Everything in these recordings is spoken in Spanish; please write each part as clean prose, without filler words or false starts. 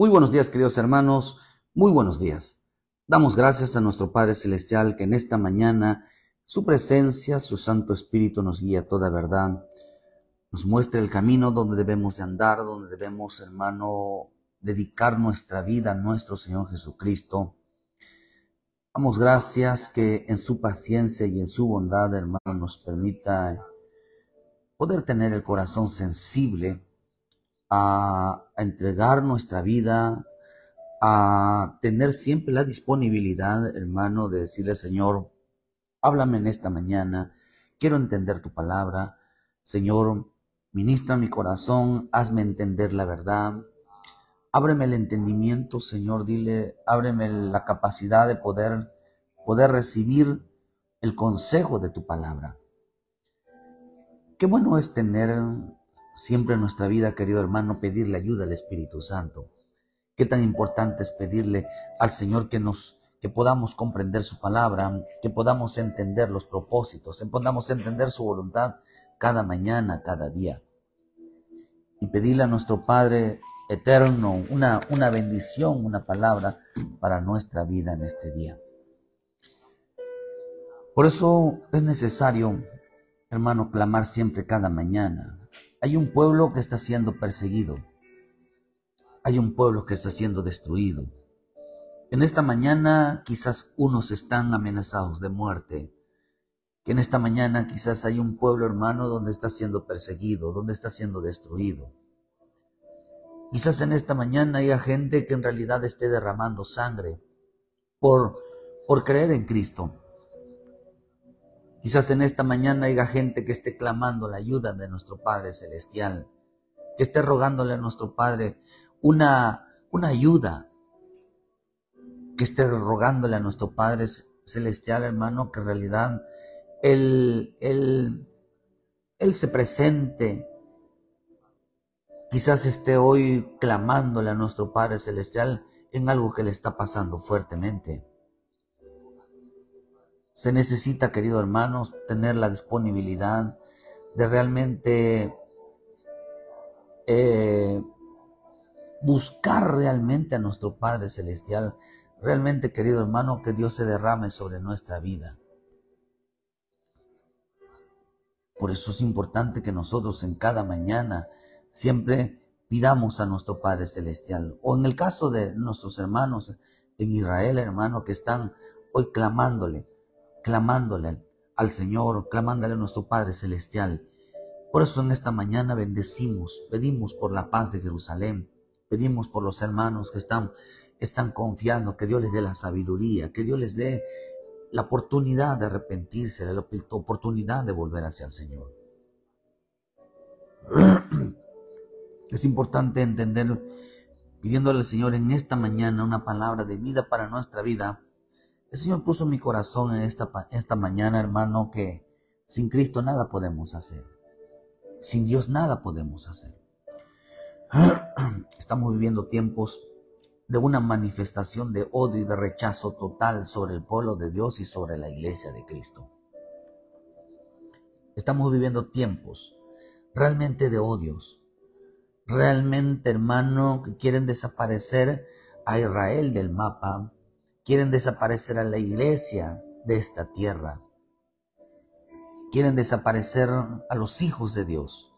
Muy buenos días, queridos hermanos, muy buenos días. Damos gracias a nuestro Padre Celestial que en esta mañana su presencia, su Santo Espíritu nos guía a toda verdad, nos muestra el camino donde debemos de andar, donde debemos, hermano, dedicar nuestra vida a nuestro Señor Jesucristo. Damos gracias que en su paciencia y en su bondad, hermano, nos permita poder tener el corazón sensible a entregar nuestra vida, a tener siempre la disponibilidad, hermano, de decirle, Señor, háblame en esta mañana, quiero entender tu palabra. Señor, ministra mi corazón, hazme entender la verdad. Ábreme el entendimiento, Señor, dile, ábreme la capacidad de poder recibir el consejo de tu palabra. Qué bueno es tener siempre en nuestra vida, querido hermano, pedirle ayuda al Espíritu Santo. Qué tan importante es pedirle al Señor que podamos comprender su palabra, que podamos entender los propósitos, que podamos entender su voluntad cada mañana, cada día. Y pedirle a nuestro Padre eterno una bendición, una palabra para nuestra vida en este día. Por eso es necesario, hermano, clamar siempre cada mañana. Hay un pueblo que está siendo perseguido. Hay un pueblo que está siendo destruido. En esta mañana quizás unos están amenazados de muerte. Que en esta mañana quizás hay un pueblo, hermano, donde está siendo perseguido, donde está siendo destruido. Quizás en esta mañana haya gente que en realidad esté derramando sangre por creer en Cristo. Quizás en esta mañana haya gente que esté clamando la ayuda de nuestro Padre Celestial, que esté rogándole a nuestro Padre una ayuda, que esté rogándole a nuestro Padre Celestial, hermano, que en realidad Él se presente. Quizás esté hoy clamándole a nuestro Padre Celestial en algo que le está pasando fuertemente. Se necesita, queridos hermanos, tener la disponibilidad de realmente buscar realmente a nuestro Padre Celestial. Realmente, querido hermano, que Dios se derrame sobre nuestra vida. Por eso es importante que nosotros en cada mañana siempre pidamos a nuestro Padre Celestial. O en el caso de nuestros hermanos en Israel, hermano, que están hoy clamándole al Señor, clamándole a nuestro Padre Celestial. Por eso en esta mañana pedimos por la paz de Jerusalén, pedimos por los hermanos que están confiando, que Dios les dé la sabiduría, que Dios les dé la oportunidad de arrepentirse, la oportunidad de volver hacia el Señor. Es importante entender, pidiéndole al Señor en esta mañana una palabra de vida para nuestra vida. El Señor puso en mi corazón en esta mañana, hermano, que sin Cristo nada podemos hacer. Sin Dios nada podemos hacer. Estamos viviendo tiempos de una manifestación de odio y de rechazo total sobre el pueblo de Dios y sobre la iglesia de Cristo. Estamos viviendo tiempos realmente de odios. Realmente, hermano, que quieren desaparecer a Israel del mapa. Quieren desaparecer a la iglesia de esta tierra. Quieren desaparecer a los hijos de Dios.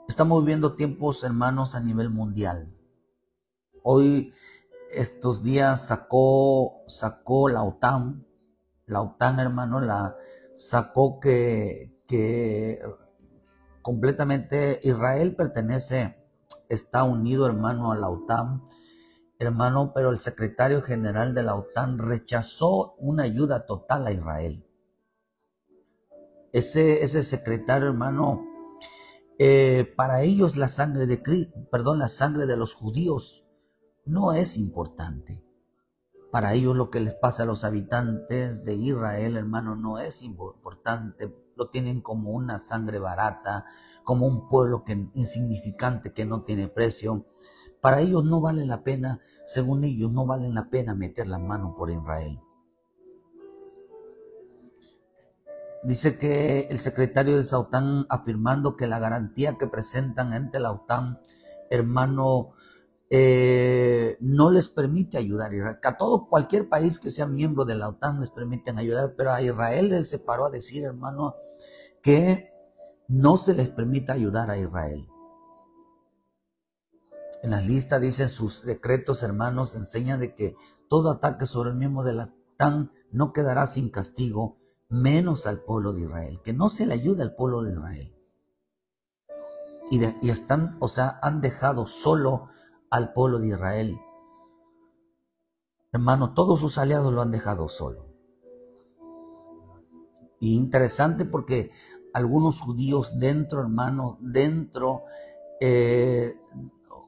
Estamos viviendo tiempos, hermanos, a nivel mundial. Hoy, estos días sacó la OTAN. La OTAN, hermano, sacó que completamente Israel está unido, hermano, a la OTAN. Hermano, pero el secretario general de la OTAN rechazó una ayuda total a Israel. Ese secretario, hermano, para ellos la sangre de los judíos no es importante. Para ellos lo que les pasa a los habitantes de Israel, hermano, no es importante. Lo tienen como una sangre barata, como un pueblo insignificante que no tiene precio. Para ellos no vale la pena, según ellos, no vale la pena meter la mano por Israel. Dice que el secretario de la OTAN afirmando que la garantía que presentan ante la OTAN, hermano, no les permite ayudar a Israel. A todo cualquier país que sea miembro de la OTAN les permiten ayudar, pero a Israel él se paró a decir, hermano, que no se les permita ayudar a Israel. En la lista dicen sus decretos, hermanos, enseñan de que todo ataque sobre el miembro de la OTAN no quedará sin castigo, menos al pueblo de Israel, que no se le ayude al pueblo de Israel. Y están, o sea, han dejado solo al pueblo de Israel. Hermano, todos sus aliados lo han dejado solo. Y interesante porque algunos judíos dentro, hermano,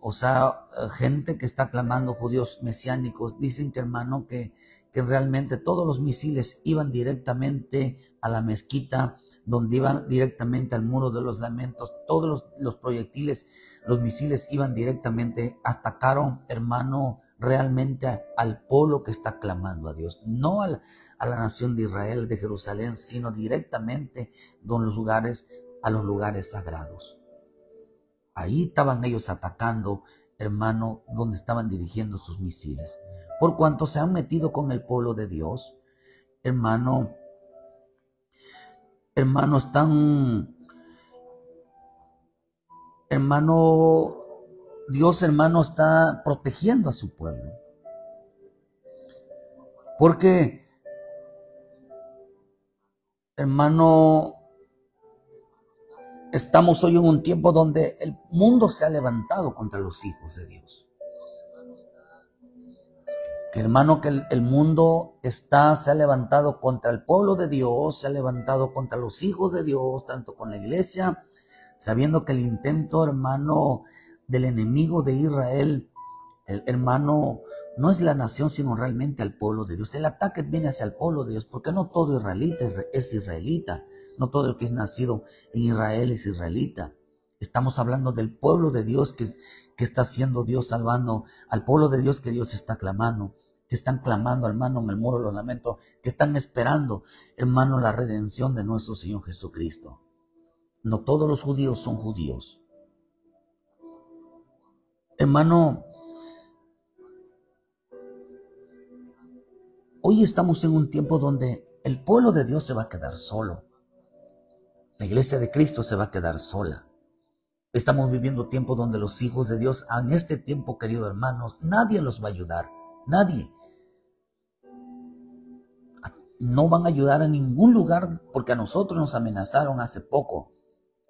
o sea, gente que está clamando, judíos mesiánicos, dicen que, hermano, que realmente todos los misiles iban directamente a la mezquita, donde iban directamente al muro de los lamentos. Todos los proyectiles, los misiles iban directamente, atacaron, hermano, realmente al pueblo que está clamando a Dios, no a la nación de Israel, de Jerusalén, sino directamente a los lugares sagrados. Ahí estaban ellos atacando, hermano, donde estaban dirigiendo sus misiles. Por cuanto se han metido con el pueblo de Dios, hermano, Dios, hermano, está protegiendo a su pueblo. Porque, hermano, estamos hoy en un tiempo donde el mundo se ha levantado contra los hijos de Dios. Que, hermano, que el mundo se ha levantado contra el pueblo de Dios, se ha levantado contra los hijos de Dios, tanto con la iglesia, sabiendo que el intento, hermano, del enemigo de Israel, hermano, no es la nación, sino realmente al pueblo de Dios. El ataque viene hacia el pueblo de Dios, porque no todo israelita es israelita. No todo el que es nacido en Israel es israelita. Estamos hablando del pueblo de Dios que está haciendo Dios, salvando al pueblo de Dios que Dios está clamando, que están clamando, hermano, en el muro de los lamentos, que están esperando, hermano, la redención de nuestro Señor Jesucristo. No todos los judíos son judíos. Hermano, hoy estamos en un tiempo donde el pueblo de Dios se va a quedar solo. La iglesia de Cristo se va a quedar sola. Estamos viviendo tiempo donde los hijos de Dios, en este tiempo, queridos hermanos, nadie los va a ayudar. Nadie. No van a ayudar a ningún lugar, porque a nosotros nos amenazaron hace poco.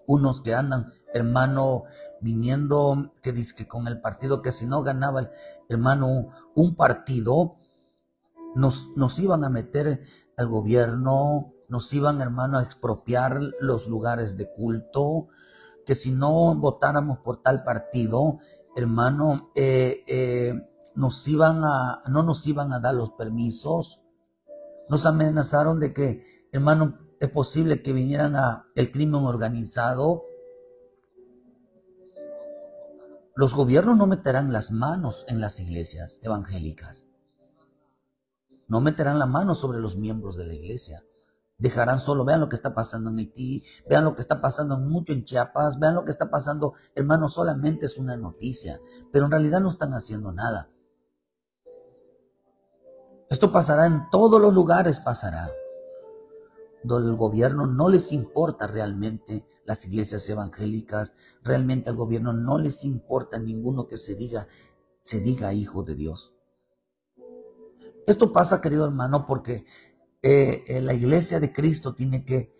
Unos que andan, hermano, viniendo, que dice que con el partido, que si no ganaba, hermano, un partido, nos iban a meter al gobierno, nos iban, hermano, a expropiar los lugares de culto, que si no votáramos por tal partido, hermano, no nos iban a dar los permisos. Nos amenazaron de que, hermano, es posible que vinieran el crimen organizado. Los gobiernos no meterán las manos en las iglesias evangélicas. No meterán la mano sobre los miembros de la iglesia. Dejarán solo, vean lo que está pasando en Haití, vean lo que está pasando mucho en Chiapas, vean lo que está pasando, hermano, solamente es una noticia, pero en realidad no están haciendo nada. Esto pasará en todos los lugares, pasará. Donde el gobierno no les importa realmente las iglesias evangélicas, realmente al gobierno no les importa ninguno que se diga hijo de Dios. Esto pasa, querido hermano, porque la iglesia de Cristo tiene que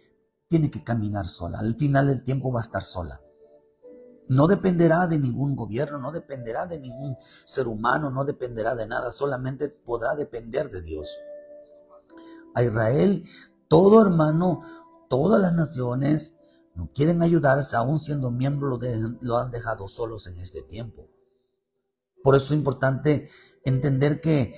caminar sola. Al final del tiempo va a estar sola. No dependerá de ningún gobierno, no dependerá de ningún ser humano, no dependerá de nada, solamente podrá depender de Dios. A Israel, todo hermano, todas las naciones no quieren ayudarse, aún siendo miembros, lo han dejado solos en este tiempo. Por eso es importante entender que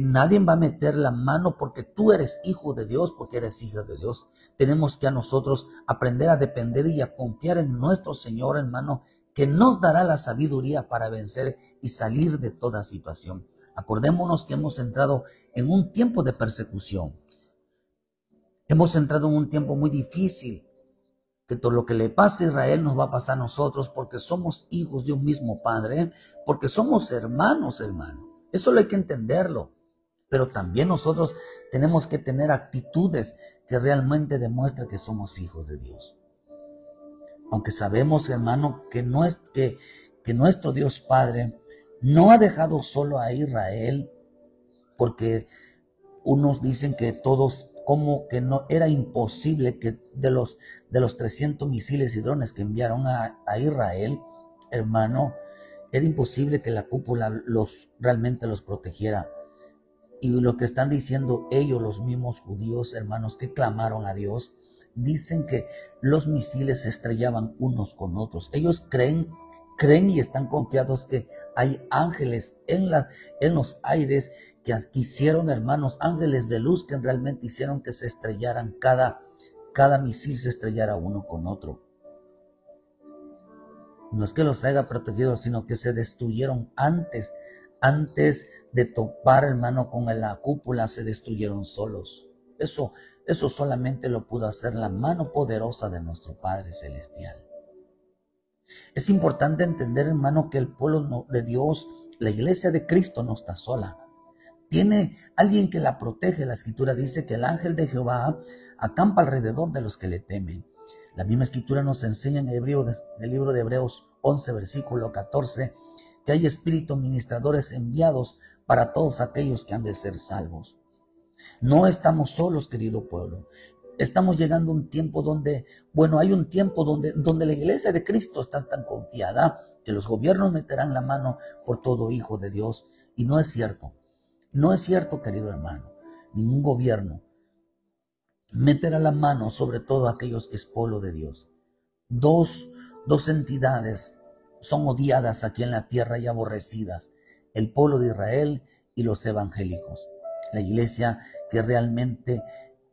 nadie va a meter la mano porque tú eres hijo de Dios, porque eres hija de Dios. Tenemos que a nosotros aprender a depender y a confiar en nuestro Señor, hermano, que nos dará la sabiduría para vencer y salir de toda situación. Acordémonos que hemos entrado en un tiempo de persecución. Hemos entrado en un tiempo muy difícil. que todo lo que le pasa a Israel nos va a pasar a nosotros porque somos hijos de un mismo Padre, porque somos hermanos, hermano. Eso lo hay que entenderlo. Pero también nosotros tenemos que tener actitudes que realmente demuestren que somos hijos de Dios. Aunque sabemos, hermano, que nuestro Dios Padre no ha dejado solo a Israel, porque unos dicen que todos, como que no era imposible que de los 300 misiles y drones que enviaron a Israel, hermano, era imposible que la cúpula realmente los protegiera. Y lo que están diciendo ellos, los mismos judíos, hermanos, que clamaron a Dios, dicen que los misiles se estrellaban unos con otros. Ellos creen y están confiados que hay ángeles en los aires que hicieron, hermanos, ángeles de luz que realmente hicieron que se estrellaran, cada misil se estrellara uno con otro. No es que los haya protegido, sino que se destruyeron antes de topar, hermano, con la cúpula, se destruyeron solos. Eso solamente lo pudo hacer la mano poderosa de nuestro Padre Celestial. Es importante entender, hermano, que el pueblo de Dios, la iglesia de Cristo, no está sola. Tiene alguien que la protege. La Escritura dice que el ángel de Jehová acampa alrededor de los que le temen. La misma Escritura nos enseña en el libro de Hebreos 11, versículo 14, que hay espíritus ministradores enviados para todos aquellos que han de ser salvos. No estamos solos, querido pueblo. Estamos llegando a un tiempo hay un tiempo donde la iglesia de Cristo está tan confiada que los gobiernos meterán la mano por todo hijo de Dios. Y no es cierto. No es cierto, querido hermano. Ningún gobierno meterá la mano sobre todo aquellos que es pueblo de Dios. Dos entidades son odiadas aquí en la tierra y aborrecidas: el pueblo de Israel y los evangélicos. La iglesia que realmente,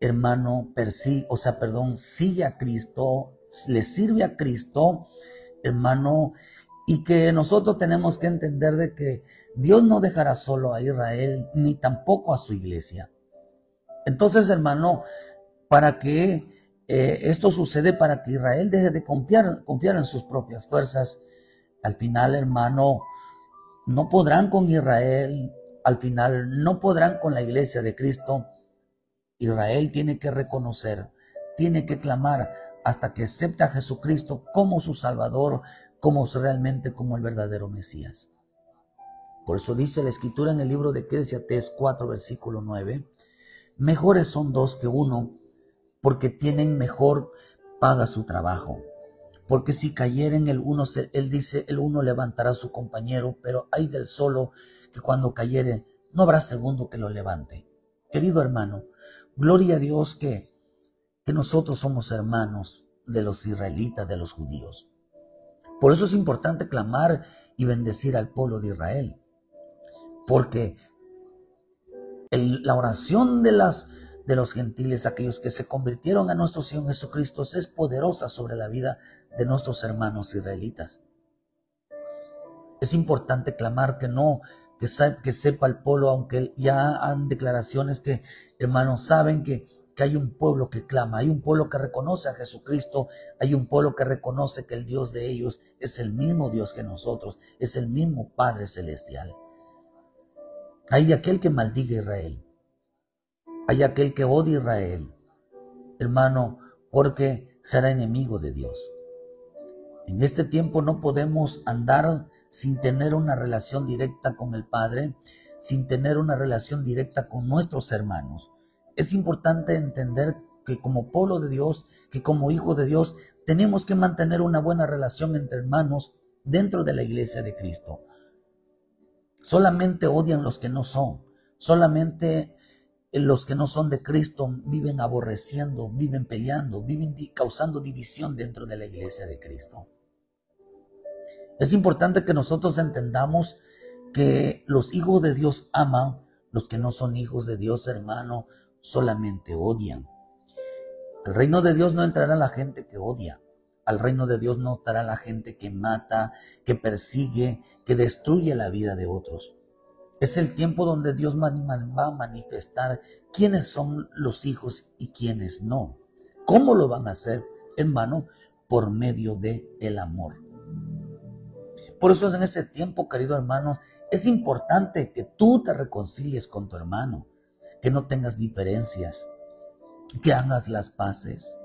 hermano, sigue a Cristo, le sirve a Cristo, hermano, y que nosotros tenemos que entender de que Dios no dejará solo a Israel, ni tampoco a su iglesia. Entonces, hermano, para que esto sucede, para que Israel deje de confiar en sus propias fuerzas, al final, hermano, no podrán con Israel, al final no podrán con la iglesia de Cristo. Israel tiene que reconocer, tiene que clamar hasta que acepte a Jesucristo como su Salvador, como el verdadero Mesías. Por eso dice la Escritura en el libro de Eclesiastés 4, versículo 9, mejores son dos que uno, porque tienen mejor paga su trabajo. Porque si cayeren el uno, él dice, el uno levantará a su compañero, pero hay del solo que cuando cayere no habrá segundo que lo levante. Querido hermano, gloria a Dios que nosotros somos hermanos de los israelitas, de los judíos. Por eso es importante clamar y bendecir al pueblo de Israel. Porque la oración de los gentiles, aquellos que se convirtieron a nuestro Señor Jesucristo, es poderosa sobre la vida de nuestros hermanos israelitas. Es importante clamar que sepa el pueblo, aunque ya han declaraciones que, hermanos, saben que hay un pueblo que clama, hay un pueblo que reconoce a Jesucristo, hay un pueblo que reconoce que el Dios de ellos es el mismo Dios que nosotros, es el mismo Padre Celestial. Hay aquel que maldiga a Israel, hay aquel que odia a Israel, hermano, porque será enemigo de Dios. En este tiempo no podemos andar sin tener una relación directa con el Padre, sin tener una relación directa con nuestros hermanos. Es importante entender que como pueblo de Dios, que como hijo de Dios, tenemos que mantener una buena relación entre hermanos dentro de la iglesia de Cristo. Solamente odian los que no son, solamente los que no son de Cristo viven aborreciendo, viven peleando, viven causando división dentro de la iglesia de Cristo. Es importante que nosotros entendamos que los hijos de Dios aman, los que no son hijos de Dios, hermano, solamente odian. Al reino de Dios no entrará la gente que odia. Al reino de Dios no entrará la gente que mata, que persigue, que destruye la vida de otros. Es el tiempo donde Dios va a manifestar quiénes son los hijos y quiénes no. ¿Cómo lo van a hacer? hermano, por medio de el amor. Por eso en ese tiempo, queridos hermanos, es importante que tú te reconcilies con tu hermano, que no tengas diferencias, que hagas las paces.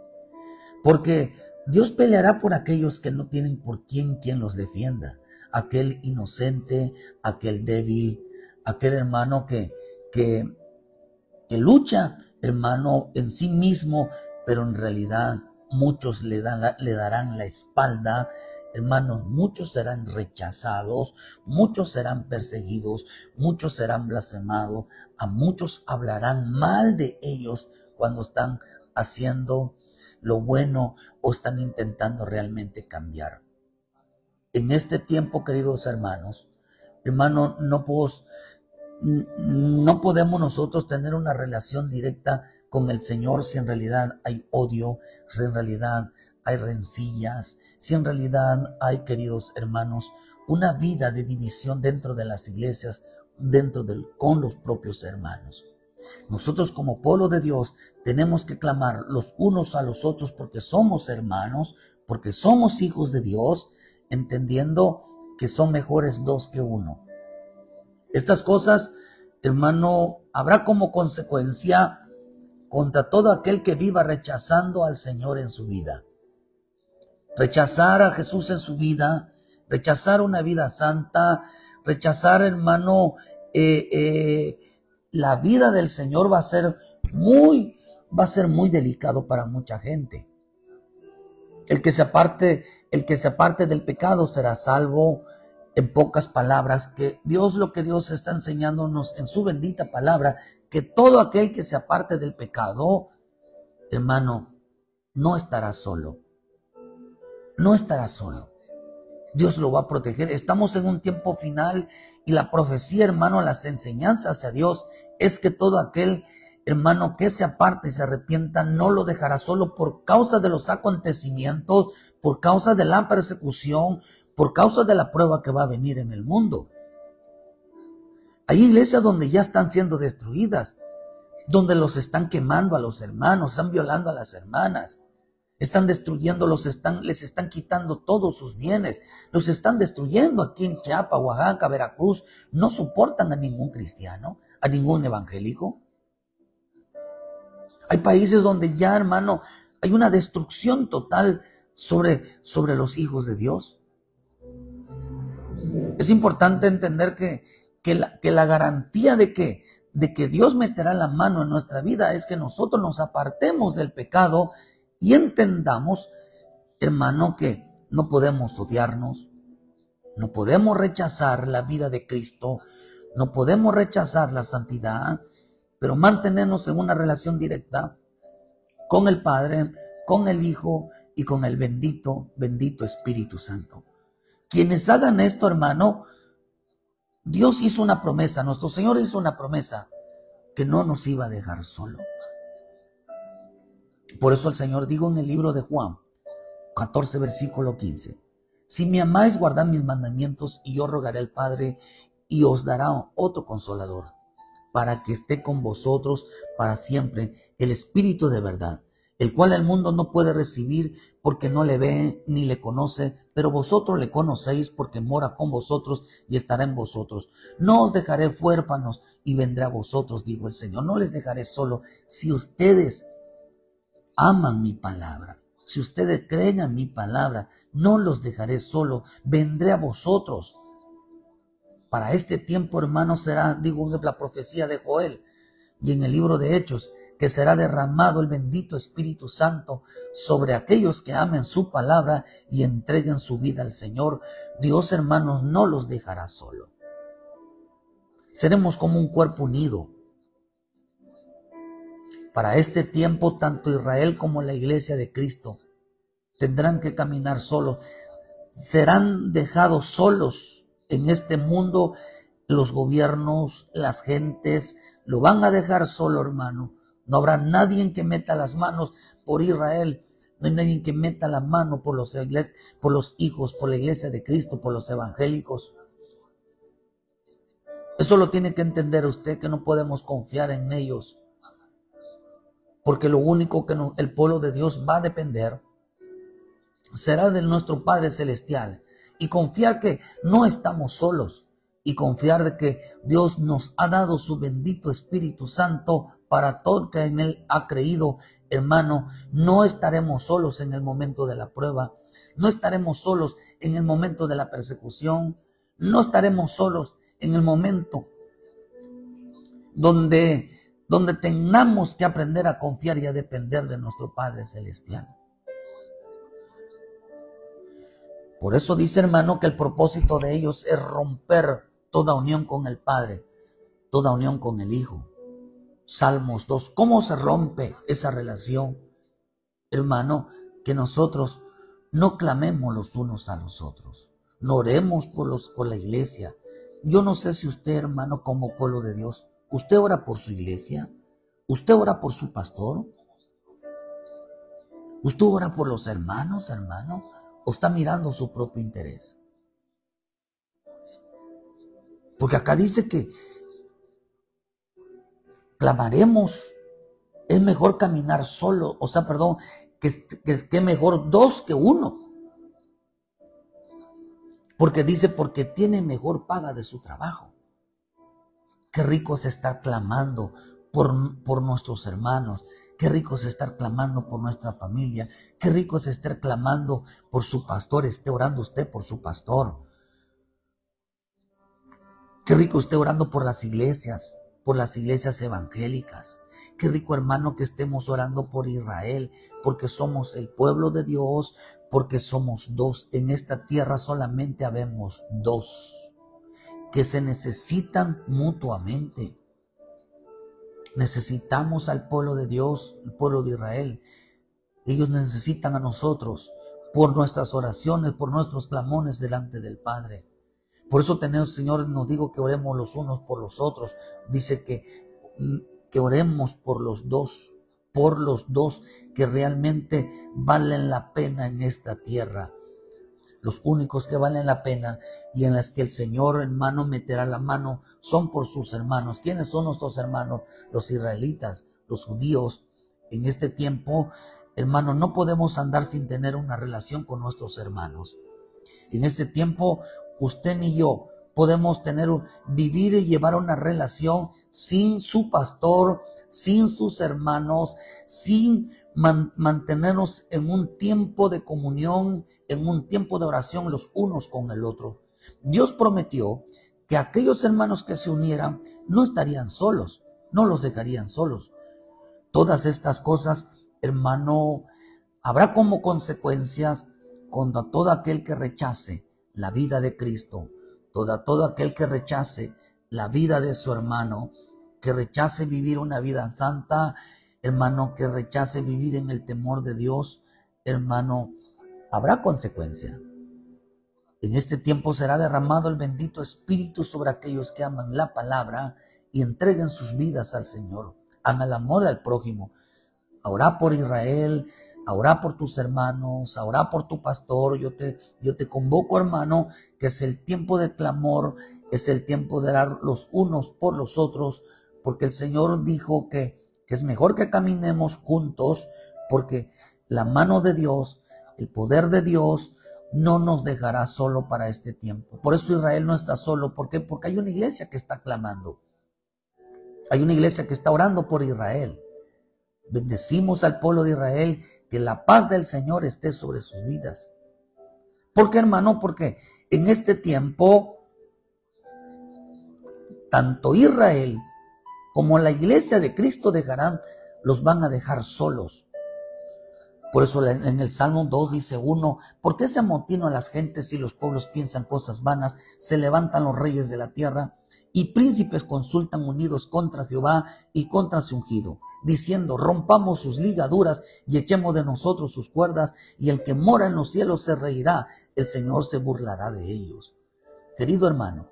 Porque Dios peleará por aquellos que no tienen por quien los defienda. Aquel inocente, aquel débil, aquel hermano que lucha, hermano, en sí mismo, pero en realidad muchos le darán la espalda. Hermanos, muchos serán rechazados, muchos serán perseguidos, muchos serán blasfemados, a muchos hablarán mal de ellos cuando están haciendo lo bueno o están intentando realmente cambiar. En este tiempo, queridos hermanos, no podemos nosotros tener una relación directa con el Señor si en realidad hay odio, si en realidad hay rencillas, si en realidad hay, queridos hermanos, una vida de división dentro de las iglesias, con los propios hermanos. Nosotros como pueblo de Dios tenemos que clamar los unos a los otros porque somos hermanos, porque somos hijos de Dios, entendiendo que son mejores dos que uno. Estas cosas, hermano, habrá como consecuencia contra todo aquel que viva rechazando al Señor en su vida. Rechazar a Jesús en su vida, rechazar una vida santa, rechazar, hermano, la vida del Señor va a ser muy delicado para mucha gente. El que se aparte del pecado será salvo. En pocas palabras, lo que Dios está enseñándonos en su bendita palabra, que todo aquel que se aparte del pecado, hermano, no estará solo. No estará solo. Dios lo va a proteger. Estamos en un tiempo final y la profecía, hermano, las enseñanzas hacia Dios es que todo aquel, hermano, que se aparte y se arrepienta, no lo dejará solo por causa de los acontecimientos, por causa de la persecución, por causa de la prueba que va a venir en el mundo. Hay iglesias donde ya están siendo destruidas, donde los están quemando a los hermanos, están violando a las hermanas, están destruyéndolos, les están quitando todos sus bienes, los están destruyendo aquí en Chiapas, Oaxaca, Veracruz. No soportan a ningún cristiano, a ningún evangélico. Hay países donde ya, hermano, hay una destrucción total sobre los hijos de Dios. Es importante entender que la garantía de que Dios meterá la mano en nuestra vida es que nosotros nos apartemos del pecado y entendamos, hermano, que no podemos odiarnos, no podemos rechazar la vida de Cristo, no podemos rechazar la santidad, pero mantenernos en una relación directa con el Padre, con el Hijo y con el bendito Espíritu Santo. Quienes hagan esto, hermano, Dios hizo una promesa, nuestro Señor hizo una promesa que no nos iba a dejar solo. Por eso el Señor dijo en el libro de Juan 14, versículo 15, si me amáis, guardad mis mandamientos y yo rogaré al Padre y os dará otro consolador para que esté con vosotros para siempre, el Espíritu de verdad, el cual el mundo no puede recibir porque no le ve ni le conoce, pero vosotros le conocéis porque mora con vosotros y estará en vosotros. No os dejaré huérfanos y vendré a vosotros, dijo el Señor. No les dejaré solo. Si ustedes aman mi palabra, si ustedes creen en mi palabra, no los dejaré solo, vendré a vosotros. Para este tiempo, hermano, será, digo, la profecía de Joel y en el libro de Hechos, que será derramado el bendito Espíritu Santo sobre aquellos que amen su palabra y entreguen su vida al Señor. Dios, hermanos, no los dejará solo. Seremos como un cuerpo unido. Para este tiempo, tanto Israel como la iglesia de Cristo tendrán que caminar solos. Serán dejados solos en este mundo. Los gobiernos, las gentes, lo van a dejar solo, hermano. No habrá nadie que meta las manos por Israel. No hay nadie que meta la mano por los hijos, por la iglesia de Cristo, por los evangélicos. Eso lo tiene que entender usted, que no podemos confiar en ellos. Porque lo único que el pueblo de Dios va a depender será de nuestro Padre Celestial. Y confiar que no estamos solos. Y confiar de que Dios nos ha dado su bendito Espíritu Santo para todo el que en Él ha creído. Hermano, no estaremos solos en el momento de la prueba. No estaremos solos en el momento de la persecución. No estaremos solos en el momento donde tengamos que aprender a confiar y a depender de nuestro Padre Celestial. Por eso dice, hermano, que el propósito de ellos es romper toda unión con el Padre, toda unión con el Hijo. Salmos 2. ¿Cómo se rompe esa relación? Hermano, que nosotros no clamemos los unos a los otros. No oremos por la iglesia. Yo no sé si usted, hermano, como pueblo de Dios, ¿usted ora por su iglesia? ¿Usted ora por su pastor? ¿Usted ora por los hermanos, hermano? ¿O está mirando su propio interés? Porque acá dice que clamaremos, es mejor caminar solo, que mejor dos que uno. Porque dice, porque tiene mejor paga de su trabajo. Qué rico es estar clamando por nuestros hermanos. Qué rico es estar clamando por nuestra familia. Qué rico es estar clamando por su pastor. Esté orando usted por su pastor. Qué rico esté orando por las iglesias evangélicas. Qué rico, hermano, que estemos orando por Israel, porque somos el pueblo de Dios, porque somos dos. En esta tierra solamente habemos dos que se necesitan mutuamente. Necesitamos al pueblo de Dios, el pueblo de Israel. Ellos necesitan a nosotros por nuestras oraciones, por nuestros clamones delante del Padre. Por eso tenemos, Señor, nos digo que oremos los unos por los otros. Dice que oremos por los dos que realmente valen la pena en esta tierra. Los únicos que valen la pena y en las que el Señor, hermano, meterá la mano son por sus hermanos. ¿Quiénes son nuestros hermanos? Los israelitas, los judíos. En este tiempo, hermano, no podemos andar sin tener una relación con nuestros hermanos. En este tiempo, usted ni yo podemos vivir y llevar una relación sin su pastor, sin sus hermanos, sin mantenernos en un tiempo de comunión, en un tiempo de oración los unos con el otro. Dios prometió que aquellos hermanos que se unieran no estarían solos, no los dejarían solos. Todas estas cosas, hermano, habrá como consecuencias cuando todo aquel que rechace la vida de Cristo, todo aquel que rechace la vida de su hermano, que rechace vivir una vida santa, hermano, que rechace vivir en el temor de Dios, hermano, habrá consecuencia. En este tiempo será derramado el bendito Espíritu sobre aquellos que aman la palabra y entreguen sus vidas al Señor, hagan el amor al prójimo. Orá por Israel, orá por tus hermanos, orá por tu pastor. Yo te convoco, hermano, que es el tiempo de clamor, es el tiempo de dar los unos por los otros, porque el Señor dijo que es mejor que caminemos juntos, porque la mano de Dios, el poder de Dios, no nos dejará solo para este tiempo. Por eso Israel no está solo. ¿Por qué? Porque hay una iglesia que está clamando. Hay una iglesia que está orando por Israel. Bendecimos al pueblo de Israel, que la paz del Señor esté sobre sus vidas. ¿Por qué, hermano? Porque en este tiempo, tanto Israel como la iglesia de Cristo los van a dejar solos. Por eso en el Salmo 2 dice 1, ¿por qué se amotinan las gentes y los pueblos piensan cosas vanas? Se levantan los reyes de la tierra y príncipes consultan unidos contra Jehová y contra su ungido, diciendo, rompamos sus ligaduras y echemos de nosotros sus cuerdas, y el que mora en los cielos se reirá, el Señor se burlará de ellos. Querido hermano,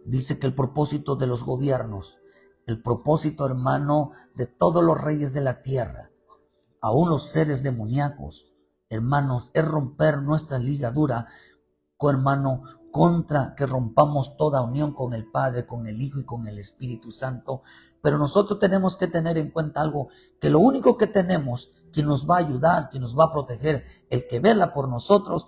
dice que el propósito de los gobiernos, el propósito, hermano, de todos los reyes de la tierra, aún los seres demoníacos, hermanos, es romper nuestra ligadura, hermano, contra que rompamos toda unión con el Padre, con el Hijo y con el Espíritu Santo. Pero nosotros tenemos que tener en cuenta algo, que lo único que tenemos, quien nos va a ayudar, quien nos va a proteger, el que vela por nosotros,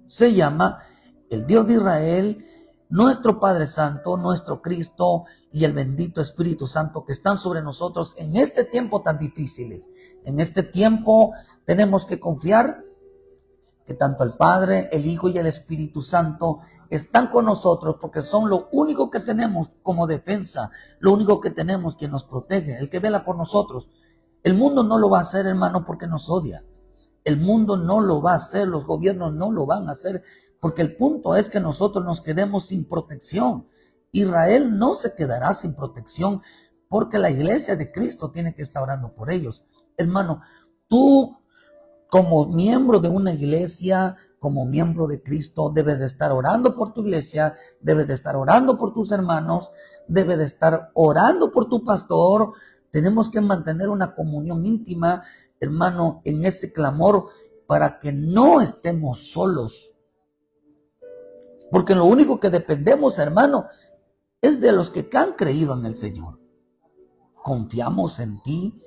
se llama el Dios de Israel, nuestro Padre Santo, nuestro Cristo y el bendito Espíritu Santo que están sobre nosotros en este tiempo tan difíciles. En este tiempo tenemos que confiar que tanto el Padre, el Hijo y el Espíritu Santo están con nosotros porque son lo único que tenemos como defensa, lo único que tenemos que nos protege, el que vela por nosotros. El mundo no lo va a hacer, hermano, porque nos odia. El mundo no lo va a hacer, los gobiernos no lo van a hacer, porque el punto es que nosotros nos quedemos sin protección. Israel no se quedará sin protección porque la iglesia de Cristo tiene que estar orando por ellos. Hermano, tú como miembro de una iglesia, como miembro de Cristo, debes de estar orando por tu iglesia, debes de estar orando por tus hermanos, debes de estar orando por tu pastor. Tenemos que mantener una comunión íntima, hermano, en ese clamor para que no estemos solos. Porque lo único que dependemos, hermano, es de los que han creído en el Señor. Confiamos en ti.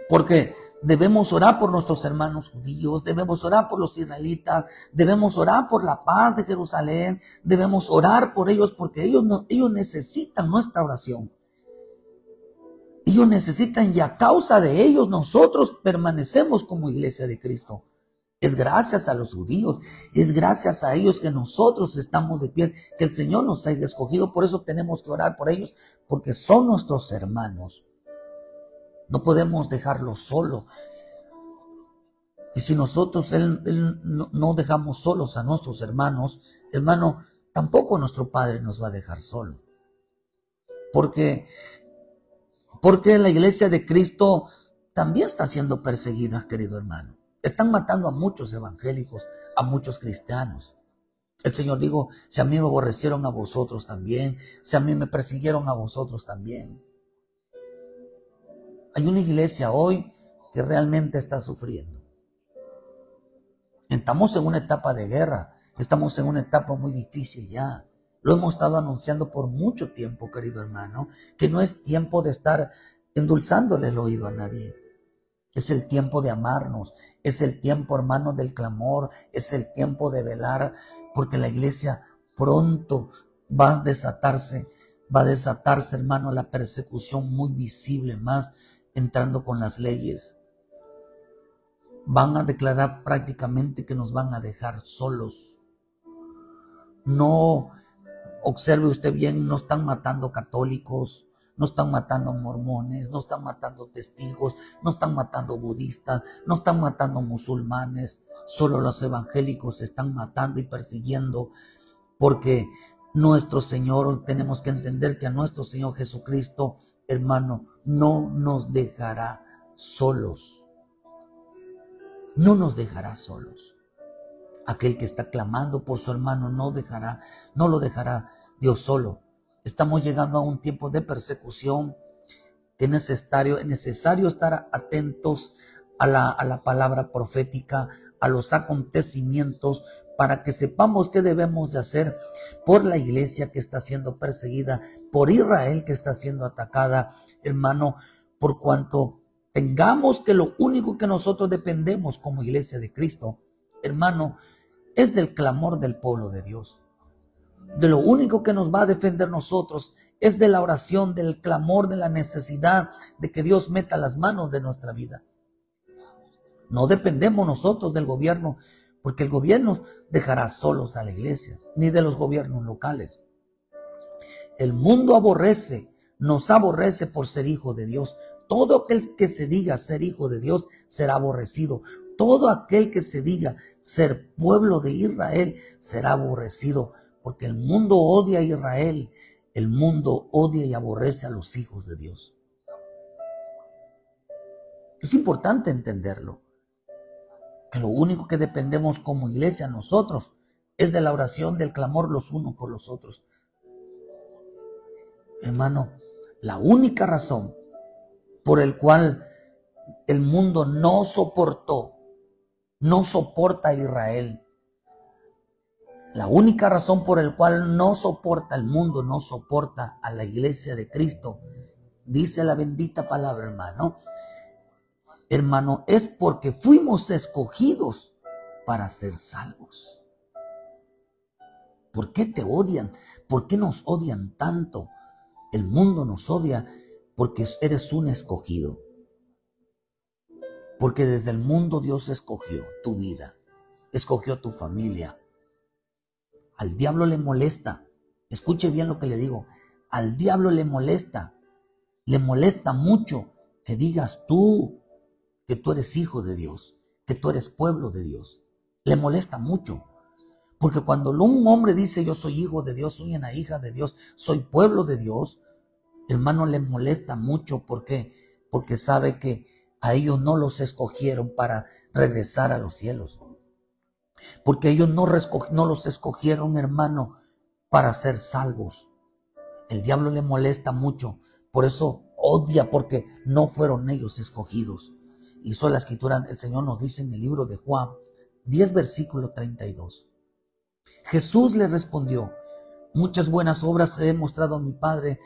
Porque debemos orar por nuestros hermanos judíos, debemos orar por los israelitas, debemos orar por la paz de Jerusalén, debemos orar por ellos porque ellos necesitan nuestra oración. Ellos necesitan y a causa de ellos nosotros permanecemos como iglesia de Cristo. Es gracias a los judíos, es gracias a ellos que nosotros estamos de pie, que el Señor nos haya escogido. Por eso tenemos que orar por ellos, porque son nuestros hermanos. No podemos dejarlos solos. Y si nosotros no dejamos solos a nuestros hermanos, hermano, tampoco nuestro Padre nos va a dejar solos. Porque la iglesia de Cristo también está siendo perseguida, querido hermano. Están matando a muchos evangélicos, a muchos cristianos. El Señor dijo, si a mí me aborrecieron a vosotros también, si a mí me persiguieron a vosotros también. Hay una iglesia hoy que realmente está sufriendo. Estamos en una etapa de guerra, estamos en una etapa muy difícil ya. Lo hemos estado anunciando por mucho tiempo, querido hermano, que no es tiempo de estar endulzándole el oído a nadie. Es el tiempo de amarnos, es el tiempo, hermano, del clamor, es el tiempo de velar, porque la iglesia pronto va a desatarse, hermano, la persecución muy visible, más entrando con las leyes. Van a declarar prácticamente que nos van a dejar solos. No, observe usted bien, no están matando católicos, no están matando mormones, no están matando testigos, no están matando budistas, no están matando musulmanes. Solo los evangélicos se están matando y persiguiendo, porque nuestro Señor, tenemos que entender que a nuestro Señor Jesucristo, hermano, no nos dejará solos. No nos dejará solos. Aquel que está clamando por su hermano no lo dejará Dios solo. Estamos llegando a un tiempo de persecución que es necesario estar atentos a la palabra profética, a los acontecimientos, para que sepamos qué debemos de hacer por la iglesia que está siendo perseguida, por Israel que está siendo atacada, hermano, por cuanto tengamos que lo único que nosotros dependemos como iglesia de Cristo, hermano, es del clamor del pueblo de Dios. De lo único que nos va a defender nosotros es de la oración, del clamor, de la necesidad de que Dios meta las manos de nuestra vida. No dependemos nosotros del gobierno, porque el gobierno dejará solos a la iglesia, ni de los gobiernos locales. El mundo nos aborrece por ser hijo de Dios. Todo aquel que se diga ser hijo de Dios será aborrecido. Todo aquel que se diga ser pueblo de Israel será aborrecido, porque el mundo odia a Israel, el mundo odia y aborrece a los hijos de Dios. Es importante entenderlo, que lo único que dependemos como iglesia nosotros es de la oración, del clamor los unos por los otros. Hermano, la única razón por el cual el mundo no soportó no soporta a Israel. La única razón por la cual no soporta el mundo, no soporta a la iglesia de Cristo, dice la bendita palabra, hermano, es porque fuimos escogidos para ser salvos. ¿Por qué te odian? ¿Por qué nos odian tanto? El mundo nos odia porque eres un escogido. Porque desde el mundo Dios escogió tu vida, escogió tu familia. Al diablo le molesta, escuche bien lo que le digo, al diablo le molesta mucho que digas tú que tú eres hijo de Dios, que tú eres pueblo de Dios. Le molesta mucho. Porque cuando un hombre dice yo soy hijo de Dios, soy una hija de Dios, soy pueblo de Dios, hermano, le molesta mucho. ¿Por qué? Porque sabe que a ellos no los escogieron para regresar a los cielos. Porque ellos no los escogieron, hermano, para ser salvos. El diablo le molesta mucho. Por eso odia, porque no fueron ellos escogidos. Y eso la escritura, el Señor nos dice en el libro de Juan 10, versículo 32. Jesús le respondió: muchas buenas obras he mostrado a mi Padre,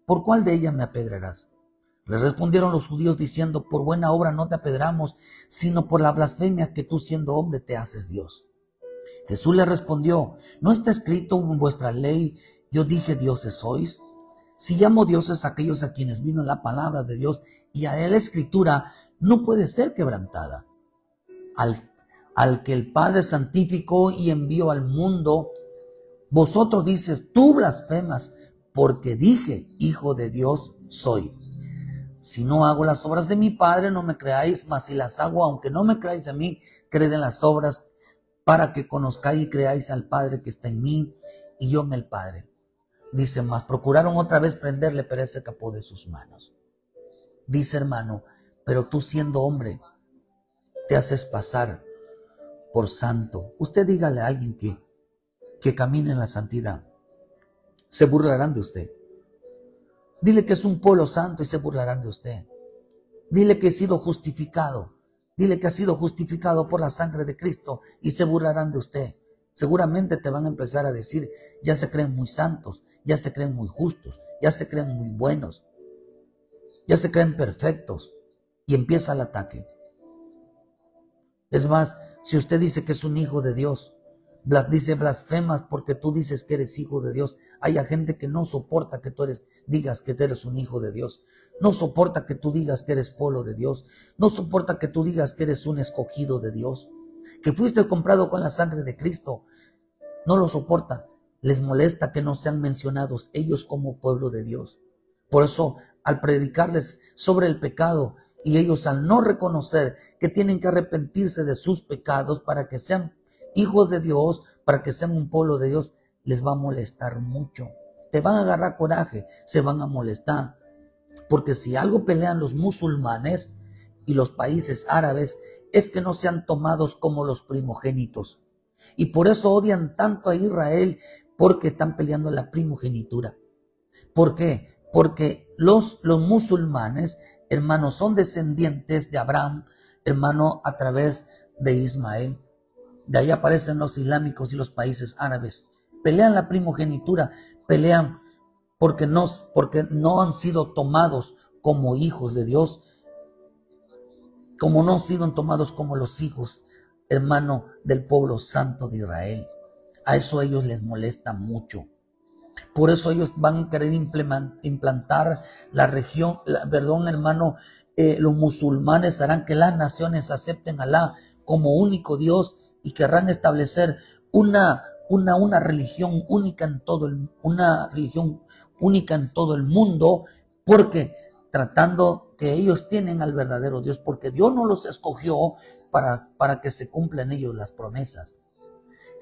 ¿por cuál de ellas me apedrearás? Le respondieron los judíos diciendo: por buena obra no te apedreamos, sino por la blasfemia que tú siendo hombre te haces Dios. Jesús le respondió: ¿no está escrito en vuestra ley, yo dije dioses sois? Si llamo dioses a aquellos a quienes vino la palabra de Dios, y a la escritura no puede ser quebrantada. Al que el Padre santificó y envió al mundo, vosotros dices, tú blasfemas, porque dije, hijo de Dios soy. Si no hago las obras de mi Padre, no me creáis, mas si las hago, aunque no me creáis a mí, creed en las obras, para que conozcáis y creáis al Padre que está en mí, y yo en el Padre. Dice más, procuraron otra vez prenderle, pero él se escapó de sus manos. Dice, hermano, pero tú siendo hombre, te haces pasar por santo. Usted dígale a alguien que camine en la santidad, se burlarán de usted. Dile que es un pueblo santo y se burlarán de usted. Dile que ha sido justificado. Dile que ha sido justificado por la sangre de Cristo y se burlarán de usted. Seguramente te van a empezar a decir, ya se creen muy santos, ya se creen muy justos, ya se creen muy buenos, ya se creen perfectos. Y empieza el ataque. Es más, si usted dice que es un hijo de Dios, dice blasfemas porque tú dices que eres hijo de Dios. Hay gente que no soporta que tú digas que eres un hijo de Dios. No soporta que tú digas que eres pueblo de Dios. No soporta que tú digas que eres un escogido de Dios, que fuiste comprado con la sangre de Cristo. No lo soporta. Les molesta que no sean mencionados ellos como pueblo de Dios. Por eso, al predicarles sobre el pecado, y ellos al no reconocer que tienen que arrepentirse de sus pecados para que sean hijos de Dios, para que sean un pueblo de Dios, les va a molestar mucho. Te van a agarrar coraje, se van a molestar. Porque si algo pelean los musulmanes y los países árabes, es que no sean tomados como los primogénitos. Y por eso odian tanto a Israel, porque están peleando la primogenitura. ¿Por qué? Porque los musulmanes, hermanos, son descendientes de Abraham, hermano, a través de Ismael. De ahí aparecen los islámicos y los países árabes. Pelean la primogenitura, pelean porque no han sido tomados como hijos de Dios, como no han sido tomados como los hijos, hermano, del pueblo santo de Israel. A eso a ellos les molesta mucho. Por eso ellos van a querer implantar hermano, los musulmanes harán que las naciones acepten a Alá como único Dios y querrán establecer una religión única en todo el mundo, porque tratando que ellos tienen al verdadero Dios, porque Dios no los escogió para que se cumplan ellos las promesas.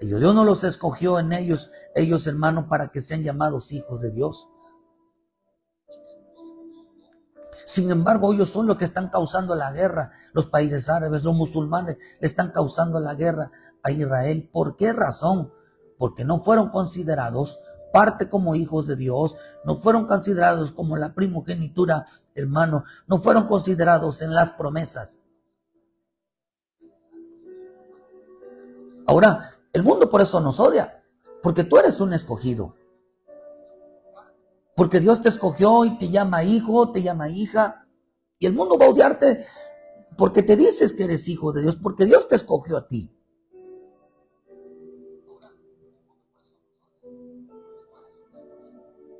Dios no los escogió en ellos, hermano, para que sean llamados hijos de Dios. Sin embargo, ellos son los que están causando la guerra. Los países árabes, los musulmanes, le están causando la guerra a Israel. ¿Por qué razón? Porque no fueron considerados parte como hijos de Dios, no fueron considerados como la primogenitura, hermano, no fueron considerados en las promesas. Ahora, el mundo por eso nos odia, porque tú eres un escogido. Porque Dios te escogió y te llama hijo, te llama hija. Y el mundo va a odiarte porque te dices que eres hijo de Dios, porque Dios te escogió a ti.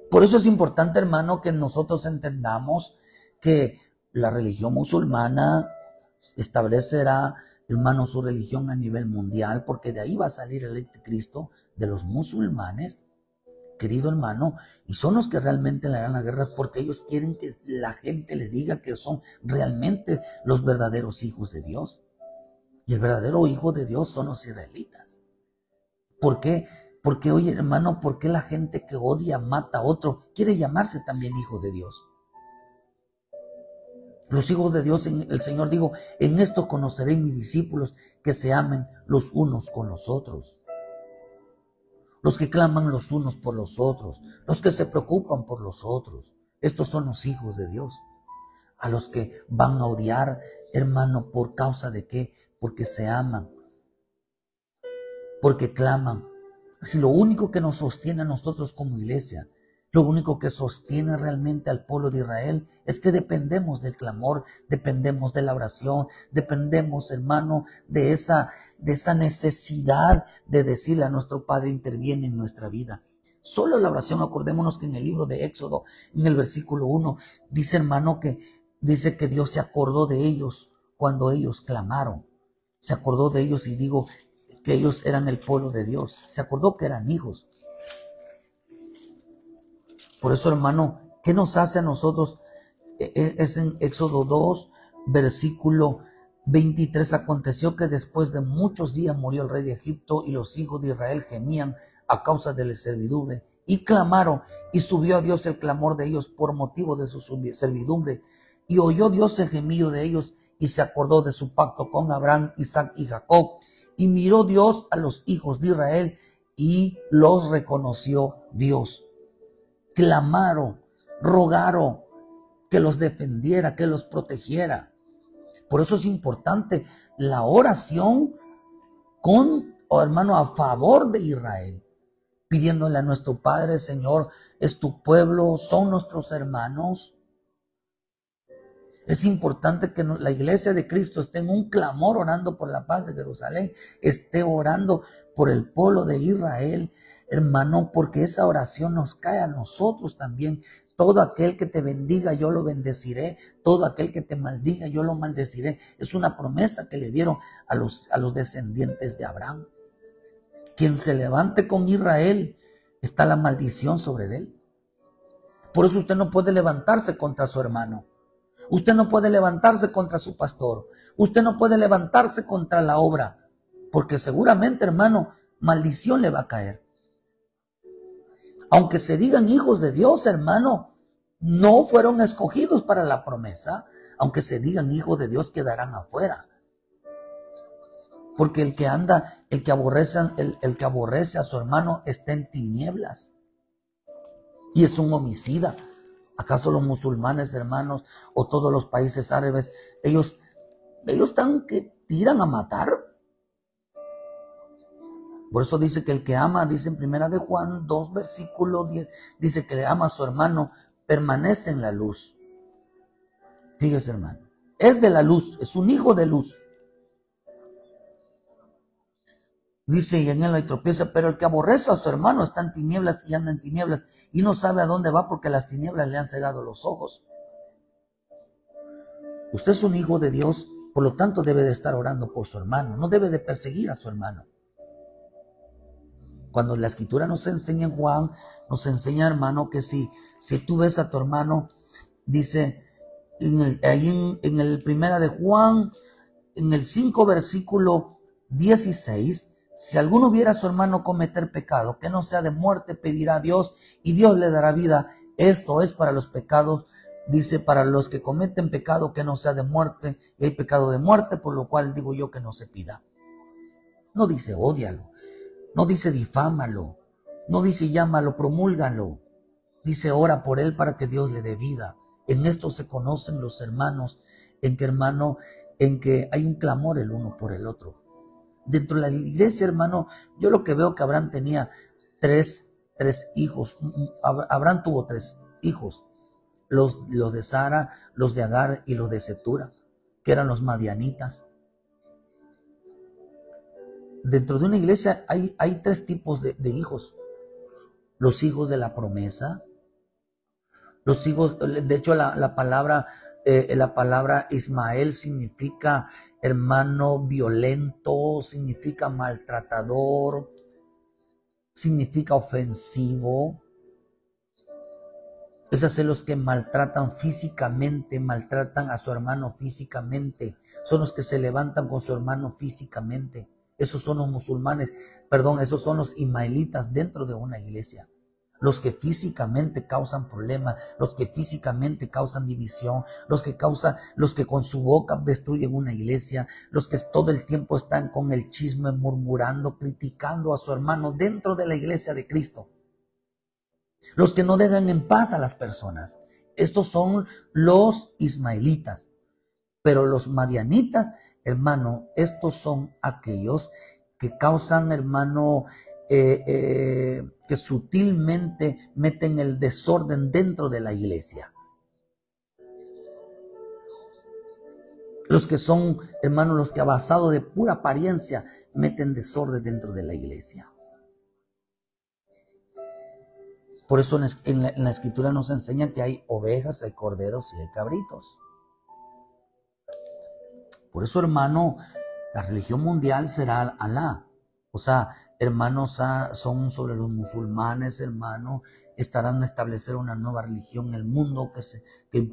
Por eso es importante, hermano, que nosotros entendamos que la religión musulmana establecerá, hermano, su religión a nivel mundial, porque de ahí va a salir el anticristo de los musulmanes, querido hermano, y son los que realmente le harán la guerra porque ellos quieren que la gente les diga que son realmente los verdaderos hijos de Dios. Y el verdadero hijo de Dios son los israelitas. ¿Por qué? Porque, oye, hermano, ¿por qué la gente que odia, mata a otro, quiere llamarse también hijo de Dios? Los hijos de Dios, el Señor dijo, en esto conoceré mis discípulos, que se amen los unos con los otros. Los que claman los unos por los otros, los que se preocupan por los otros. Estos son los hijos de Dios. A los que van a odiar, hermano, ¿por causa de qué? Porque se aman, porque claman. Si lo único que nos sostiene a nosotros como iglesia, lo único que sostiene realmente al pueblo de Israel es que dependemos del clamor, dependemos de la oración, dependemos, hermano, de esa necesidad de decirle a nuestro Padre, interviene en nuestra vida. Solo la oración, acordémonos que en el libro de Éxodo, en el versículo 1, dice, hermano, que dice que Dios se acordó de ellos cuando ellos clamaron. Se acordó de ellos y digo que ellos eran el pueblo de Dios. Se acordó que eran hijos. Por eso, hermano, ¿qué nos hace a nosotros? Es en Éxodo 2, versículo 23. Aconteció que después de muchos días murió el rey de Egipto y los hijos de Israel gemían a causa de la servidumbre y clamaron, y subió a Dios el clamor de ellos por motivo de su servidumbre. Y oyó Dios el gemido de ellos y se acordó de su pacto con Abraham, Isaac y Jacob. Y miró Dios a los hijos de Israel y los reconoció Dios. Clamaron, rogaron que los defendiera, que los protegiera. Por eso es importante la oración hermano, a favor de Israel, pidiéndole a nuestro Padre, Señor, es tu pueblo, son nuestros hermanos. Es importante que la iglesia de Cristo esté en un clamor orando por la paz de Jerusalén, esté orando por el pueblo de Israel, hermano, porque esa oración nos cae a nosotros también. Todo aquel que te bendiga, yo lo bendeciré. Todo aquel que te maldiga, yo lo maldeciré. Es una promesa que le dieron a los descendientes de Abraham. Quien se levante con Israel, está la maldición sobre él. Por eso usted no puede levantarse contra su hermano. Usted no puede levantarse contra su pastor. Usted no puede levantarse contra la obra. Porque seguramente, hermano, maldición le va a caer. Aunque se digan hijos de Dios, hermano, no fueron escogidos para la promesa. Aunque se digan hijos de Dios, quedarán afuera. Porque el que aborrece a su hermano está en tinieblas. Y es un homicida. ¿Acaso los musulmanes, hermanos, o todos los países árabes, ellos están que tiran a matar? Por eso dice que el que ama, dice en Primera de Juan 2, versículo 10, dice que le ama a su hermano, permanece en la luz. Fíjese, hermano, es de la luz, es un hijo de luz. Dice, y en él hay tropieza, pero el que aborrece a su hermano está en tinieblas y anda en tinieblas y no sabe a dónde va porque las tinieblas le han cegado los ojos. Usted es un hijo de Dios, por lo tanto debe de estar orando por su hermano, no debe de perseguir a su hermano. Cuando la escritura nos enseña en Juan, nos enseña, hermano, que si tú ves a tu hermano, dice en el Primera de Juan, en el 5, versículo 16, si alguno viera a su hermano cometer pecado, que no sea de muerte, pedirá a Dios y Dios le dará vida. Esto es para los pecados, dice, para los que cometen pecado que no sea de muerte, y hay pecado de muerte, por lo cual digo yo que no se pida. No dice ódialo, no dice difámalo, no dice llámalo, promúlgalo. Dice ora por él para que Dios le dé vida. En esto se conocen los hermanos, en que hay un clamor el uno por el otro. Dentro de la iglesia, hermano, yo lo que veo que Abraham tenía tres hijos. Abraham tuvo 3 hijos. Los de Sara, los de Agar y los de Cetura, que eran los madianitas. Dentro de una iglesia hay 3 tipos de hijos. Los hijos de la promesa, los hijos, de hecho la palabra Ismael significa hermano violento, significa maltratador, significa ofensivo. Es hacer los que maltratan físicamente, maltratan a su hermano físicamente. Son los que se levantan con su hermano físicamente. Esos son los musulmanes, esos son los ismaelitas dentro de una iglesia. Los que físicamente causan problemas, los que físicamente causan división, los que con su boca destruyen una iglesia, los que todo el tiempo están con el chisme, murmurando, criticando a su hermano dentro de la iglesia de Cristo. Los que no dejan en paz a las personas. Estos son los ismaelitas. Pero los madianitas, hermano, estos son aquellos que causan, hermano, que sutilmente meten el desorden dentro de la iglesia. Los que son, hermano, los que basado de pura apariencia meten desorden dentro de la iglesia. Por eso en la escritura nos enseña que hay ovejas, hay corderos y hay cabritos. Por eso, hermano, la religión mundial será Alá. O sea, hermanos, son sobre los musulmanes, hermano, estarán a establecer una nueva religión en el mundo que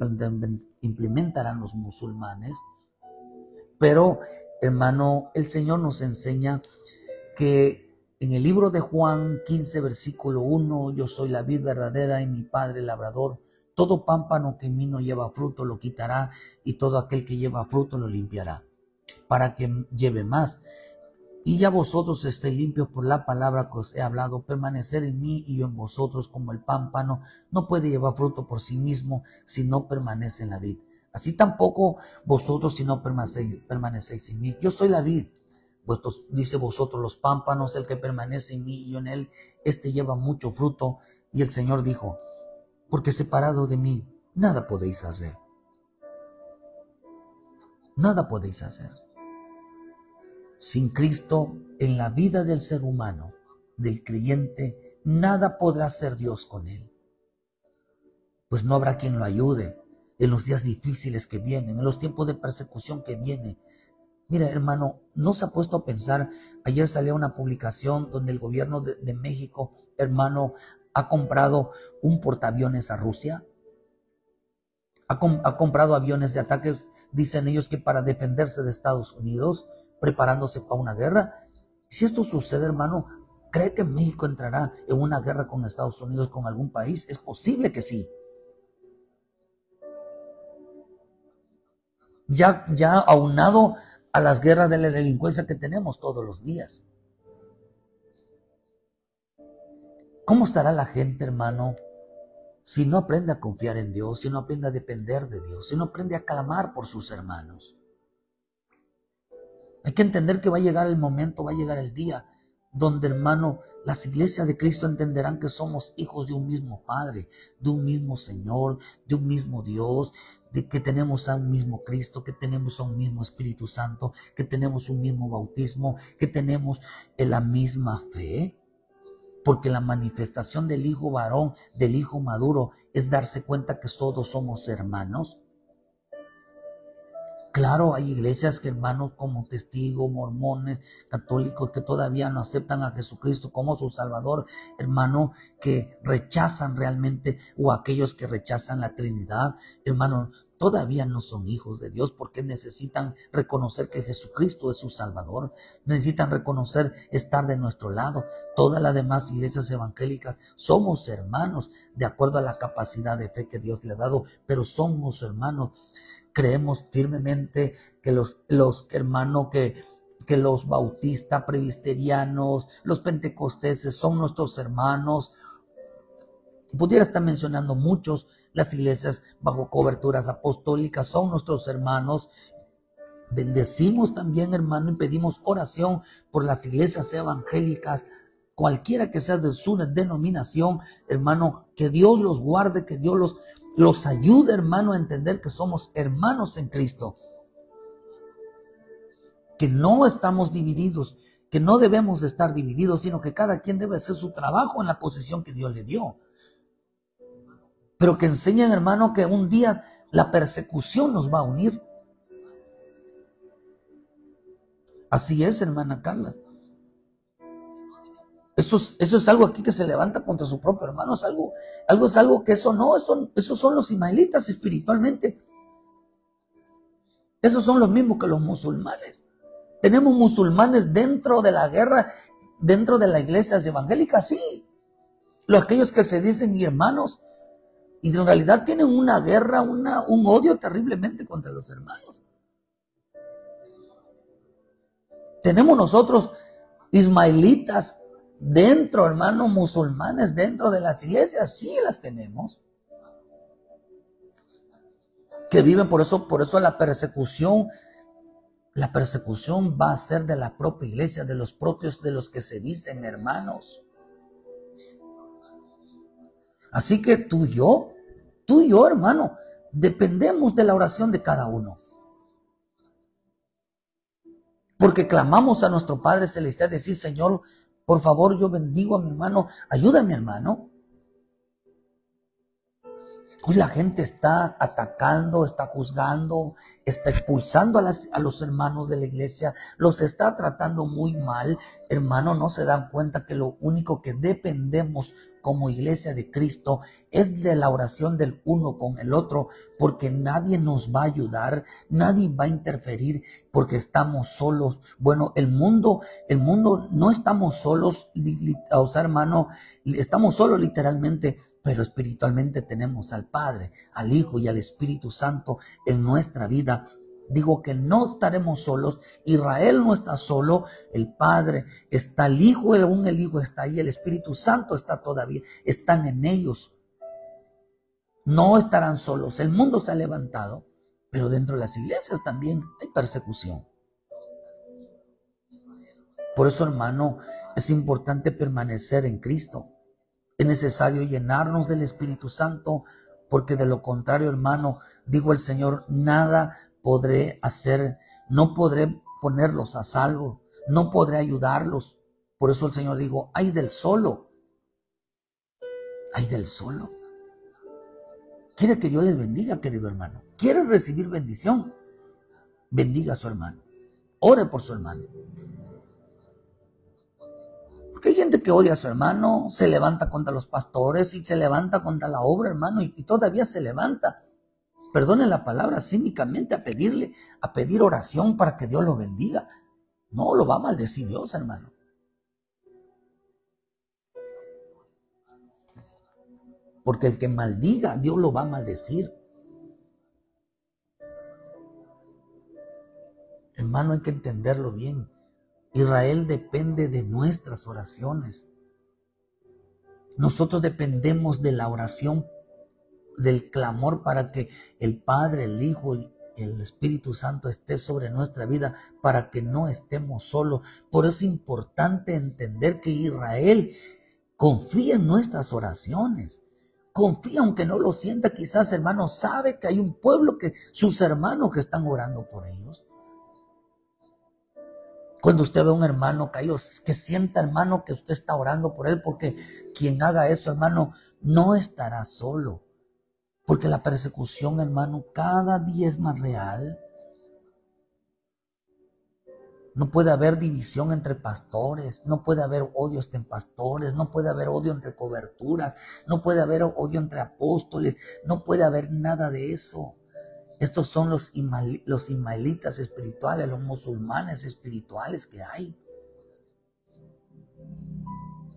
implementarán los musulmanes. Pero, hermano, el Señor nos enseña que en el libro de Juan 15, versículo 1, yo soy la vid verdadera y mi Padre el labrador. Todo pámpano que en mí no lleva fruto lo quitará, y todo aquel que lleva fruto lo limpiará, para que lleve más. Y ya vosotros estéis limpios por la palabra que os he hablado. Permanecer en mí y yo en vosotros, como el pámpano no puede llevar fruto por sí mismo si no permanece en la vid. Así tampoco vosotros si no permanecéis en mí. Yo soy la vid. Dice vosotros los pámpanos, el que permanece en mí y yo en él, este lleva mucho fruto. Y el Señor dijo, porque separado de mí, nada podéis hacer. Nada podéis hacer. Sin Cristo, en la vida del ser humano, del creyente, nada podrá hacer Dios con él. Pues no habrá quien lo ayude en los días difíciles que vienen, en los tiempos de persecución que vienen. Mira, hermano, ¿no se ha puesto a pensar? Ayer salió una publicación donde el gobierno de México, hermano, ha comprado un portaaviones a Rusia. Ha comprado aviones de ataques, dicen ellos, que para defenderse de Estados Unidos, preparándose para una guerra. Si esto sucede, hermano, ¿cree que México entrará en una guerra con Estados Unidos, con algún país? Es posible que sí. Ya aunado a las guerras de la delincuencia que tenemos todos los días. ¿Cómo estará la gente, hermano, si no aprende a confiar en Dios, si no aprende a depender de Dios, si no aprende a clamar por sus hermanos? Hay que entender que va a llegar el momento, va a llegar el día donde, hermano, las iglesias de Cristo entenderán que somos hijos de un mismo Padre, de un mismo Señor, de un mismo Dios, de que tenemos a un mismo Cristo, que tenemos a un mismo Espíritu Santo, que tenemos un mismo bautismo, que tenemos la misma fe. Porque la manifestación del hijo varón, del hijo maduro, es darse cuenta que todos somos hermanos. Claro, hay iglesias que, hermanos, como testigos, mormones, católicos, que todavía no aceptan a Jesucristo como su Salvador, hermano, que rechazan realmente, o aquellos que rechazan la Trinidad, hermano, todavía no son hijos de Dios, porque necesitan reconocer que Jesucristo es su Salvador, necesitan reconocer estar de nuestro lado. Todas las demás iglesias evangélicas somos hermanos, de acuerdo a la capacidad de fe que Dios le ha dado, pero somos hermanos. Creemos firmemente que los hermanos, que los bautistas, presbiterianos, los pentecosteses son nuestros hermanos. Pudiera estar mencionando muchos. Las iglesias bajo coberturas apostólicas son nuestros hermanos. Bendecimos también, hermano, y pedimos oración por las iglesias evangélicas, cualquiera que sea de su denominación, hermano, que Dios los guarde, que Dios los ayude, hermano, a entender que somos hermanos en Cristo, que no estamos divididos, que no debemos estar divididos, sino que cada quien debe hacer su trabajo en la posición que Dios le dio. Pero que enseñen, hermano, que un día la persecución nos va a unir. Así es, hermana Carla. Eso es algo aquí que se levanta contra su propio hermano. Es algo que esos son los ismaelitas espiritualmente. Esos son los mismos que los musulmanes. Tenemos musulmanes dentro de la guerra, dentro de las iglesias evangélicas, sí. Aquellos que se dicen hermanos y en realidad tienen una guerra, un odio terriblemente contra los hermanos. Tenemos nosotros ismaelitas dentro, hermanos, musulmanes dentro de las iglesias, sí las tenemos. Que viven por eso la persecución va a ser de la propia iglesia, de los propios, de los que se dicen hermanos. Así que tú y yo, hermano, dependemos de la oración de cada uno. Porque clamamos a nuestro Padre Celestial, decir, Señor, por favor, yo bendigo a mi hermano, ayúdame, hermano. Hoy la gente está atacando, está juzgando, está expulsando a los hermanos de la iglesia, los está tratando muy mal. Hermano, no se dan cuenta que lo único que dependemos como iglesia de Cristo es de la oración del uno con el otro, porque nadie nos va a ayudar, nadie va a interferir, porque estamos solos. Bueno, el mundo no estamos solos, o sea, hermano, estamos solos literalmente, pero espiritualmente tenemos al Padre, al Hijo y al Espíritu Santo en nuestra vida. Digo que no estaremos solos. Israel no está solo, el Padre está, el Hijo, aún el Hijo está ahí, el Espíritu Santo está todavía, están en ellos. No estarán solos. El mundo se ha levantado, pero dentro de las iglesias también hay persecución. Por eso, hermano, es importante permanecer en Cristo. Es necesario llenarnos del Espíritu Santo, porque de lo contrario, hermano, digo el Señor, nada podré hacer, no podré ponerlos a salvo, no podré ayudarlos. Por eso el Señor dijo, ay del solo, ay del solo. ¿Quiere que yo les bendiga, querido hermano? ¿Quiere recibir bendición? Bendiga a su hermano, ore por su hermano. Porque hay gente que odia a su hermano, se levanta contra los pastores y se levanta contra la obra, hermano, y todavía se levanta. Perdone la palabra, cínicamente a pedir oración para que Dios lo bendiga. No, lo va a maldecir Dios, hermano. Porque el que maldiga, Dios lo va a maldecir. Hermano, hay que entenderlo bien. Israel depende de nuestras oraciones. Nosotros dependemos de la oración, del clamor para que el Padre, el Hijo y el Espíritu Santo esté sobre nuestra vida, para que no estemos solos. Por eso es importante entender que Israel confía en nuestras oraciones. Confía, aunque no lo sienta, quizás, hermano, sabe que hay un pueblo, que sus hermanos que están orando por ellos. Cuando usted ve a un hermano caído, que sienta, hermano, que usted está orando por él, porque quien haga eso, hermano, no estará solo. Porque la persecución, hermano, cada día es más real. No puede haber división entre pastores, no puede haber odio entre pastores, no puede haber odio entre coberturas, no puede haber odio entre apóstoles, no puede haber nada de eso. Estos son los ismaelitas espirituales, los musulmanes espirituales que hay.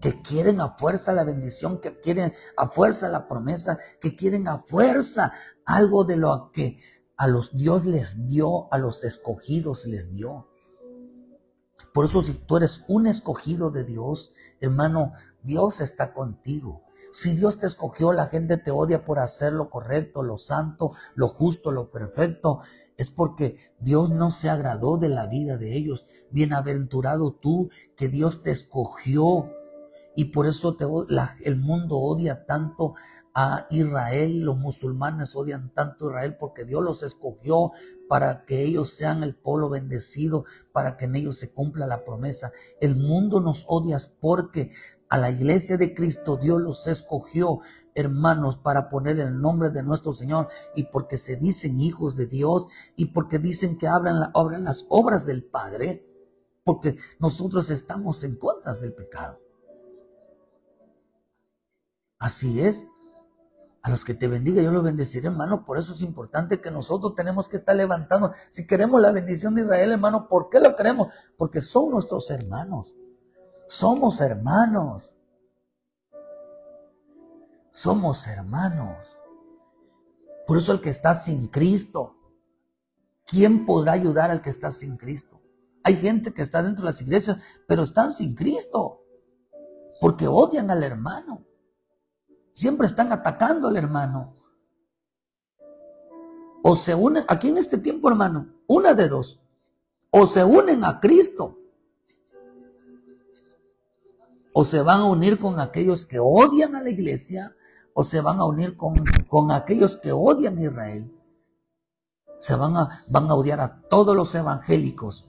Que quieren a fuerza la bendición, que quieren a fuerza la promesa, que quieren a fuerza algo de lo que a los Dios les dio, a los escogidos les dio. Por eso, si tú eres un escogido de Dios, hermano, Dios está contigo. Si Dios te escogió, la gente te odia por hacer lo correcto, lo santo, lo justo, lo perfecto. Es porque Dios no se agradó de la vida de ellos. Bienaventurado tú que Dios te escogió. Y por eso el mundo odia tanto a Israel, los musulmanes odian tanto a Israel porque Dios los escogió para que ellos sean el pueblo bendecido, para que en ellos se cumpla la promesa. El mundo nos odia porque a la iglesia de Cristo Dios los escogió, hermanos, para poner el nombre de nuestro Señor y porque se dicen hijos de Dios y porque dicen que hablan las obras del Padre, porque nosotros estamos en contra del pecado. Así es. A los que te bendiga, yo los bendeciré, hermano. Por eso es importante que nosotros tenemos que estar levantando. Si queremos la bendición de Israel, hermano, ¿por qué lo queremos? Porque son nuestros hermanos. Somos hermanos. Somos hermanos. Por eso el que está sin Cristo, ¿quién podrá ayudar al que está sin Cristo? Hay gente que está dentro de las iglesias, pero están sin Cristo, porque odian al hermano. Siempre están atacando al hermano. O se unen, aquí en este tiempo, hermano, una de dos. O se unen a Cristo, o se van a unir con aquellos que odian a la iglesia, o se van a unir con aquellos que odian a Israel. Van a odiar a todos los evangélicos,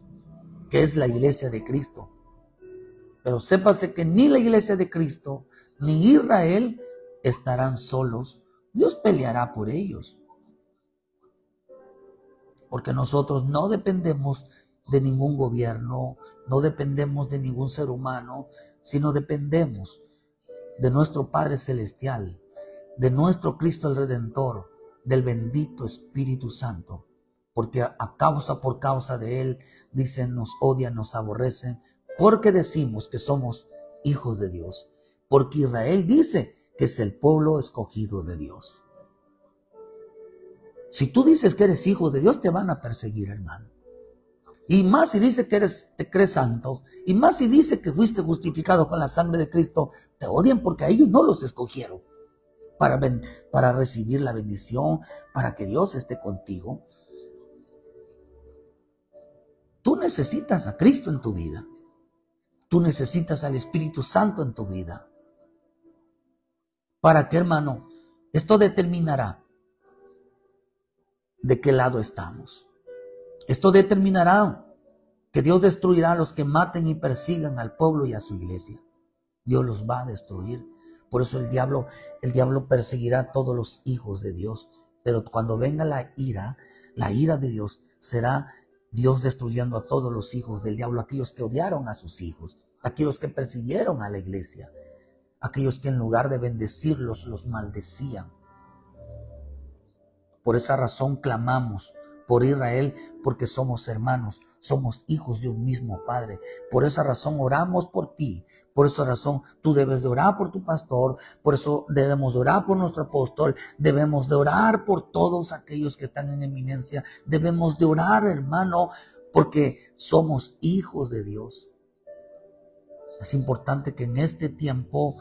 que es la iglesia de Cristo. Pero sépase que ni la iglesia de Cristo, ni Israel estarán solos. Dios peleará por ellos. Porque nosotros no dependemos de ningún gobierno, no dependemos de ningún ser humano, sino dependemos de nuestro Padre Celestial, de nuestro Cristo el Redentor, del bendito Espíritu Santo. Porque por causa de Él, dicen, nos odian, nos aborrecen, porque decimos que somos hijos de Dios. Porque Israel dice que es el pueblo escogido de Dios. Si tú dices que eres hijo de Dios, te van a perseguir, hermano. Y más si dice que te crees santo, y más si dice que fuiste justificado con la sangre de Cristo, te odian porque a ellos no los escogieron para recibir la bendición, para que Dios esté contigo. Tú necesitas a Cristo en tu vida. Tú necesitas al Espíritu Santo en tu vida. ¿Para qué, hermano? Esto determinará de qué lado estamos. Esto determinará que Dios destruirá a los que maten y persigan al pueblo y a su iglesia. Dios los va a destruir. Por eso el diablo perseguirá a todos los hijos de Dios. Pero cuando venga la ira de Dios, será Dios destruyendo a todos los hijos del diablo, aquellos que odiaron a sus hijos, aquellos que persiguieron a la iglesia, aquellos que en lugar de bendecirlos, los maldecían. Por esa razón clamamos por Israel, porque somos hermanos, somos hijos de un mismo Padre. Por esa razón oramos por ti. Por esa razón tú debes de orar por tu pastor. Por eso debemos de orar por nuestro apóstol. Debemos de orar por todos aquellos que están en eminencia. Debemos de orar, hermano, porque somos hijos de Dios. Es importante que en este tiempo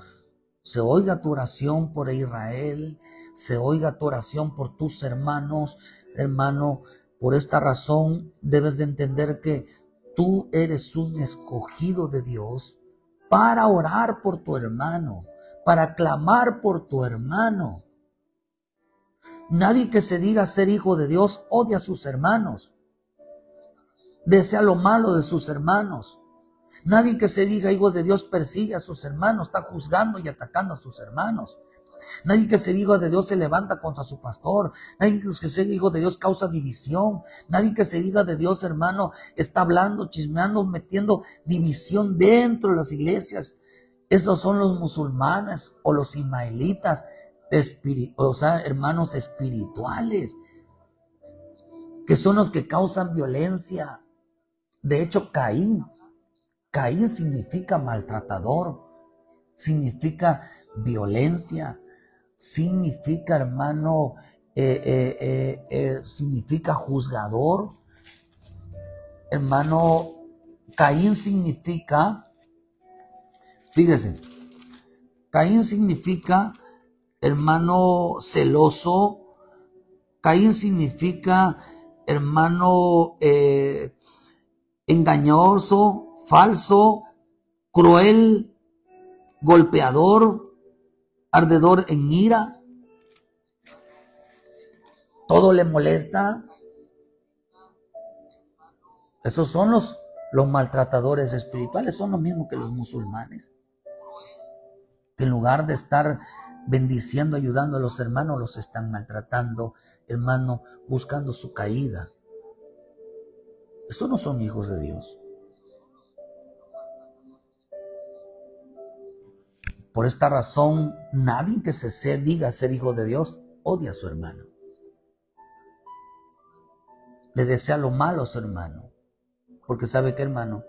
se oiga tu oración por Israel, se oiga tu oración por tus hermanos. Hermano, por esta razón debes de entender que tú eres un escogido de Dios para orar por tu hermano, para clamar por tu hermano. Nadie que se diga ser hijo de Dios odia a sus hermanos, desea lo malo de sus hermanos. Nadie que se diga hijo de Dios persigue a sus hermanos, está juzgando y atacando a sus hermanos. Nadie que se diga de Dios se levanta contra su pastor. Nadie que se diga hijo de Dios causa división. Nadie que se diga de Dios, hermano, está hablando, chismeando, metiendo división dentro de las iglesias. Esos son los musulmanes o los ismaelitas, hermanos espirituales, que son los que causan violencia. De hecho, Caín significa maltratador, significa violencia, significa, hermano, significa juzgador. Hermano, Caín significa, fíjese, Caín significa hermano celoso. Caín significa hermano engañoso, falso, cruel, golpeador, ardedor en ira. Todo le molesta. Esos son los maltratadores espirituales, son los mismos que los musulmanes, que en lugar de estar bendiciendo, ayudando a los hermanos, los están maltratando, hermano, buscando su caída. Estos no son hijos de Dios. Por esta razón, nadie que diga ser hijo de Dios odia a su hermano. Le desea lo malo a su hermano, porque sabe que, hermano,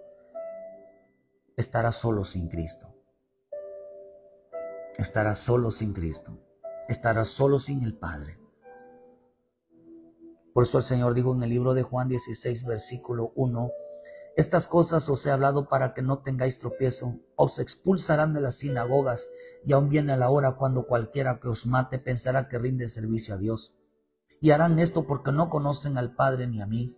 estará solo sin Cristo. Estará solo sin Cristo. Estará solo sin el Padre. Por eso el Señor dijo en el libro de Juan 16, versículo 1, estas cosas os he hablado para que no tengáis tropiezo. Os expulsarán de las sinagogas y aún viene la hora cuando cualquiera que os mate pensará que rinde servicio a Dios. Y harán esto porque no conocen al Padre ni a mí.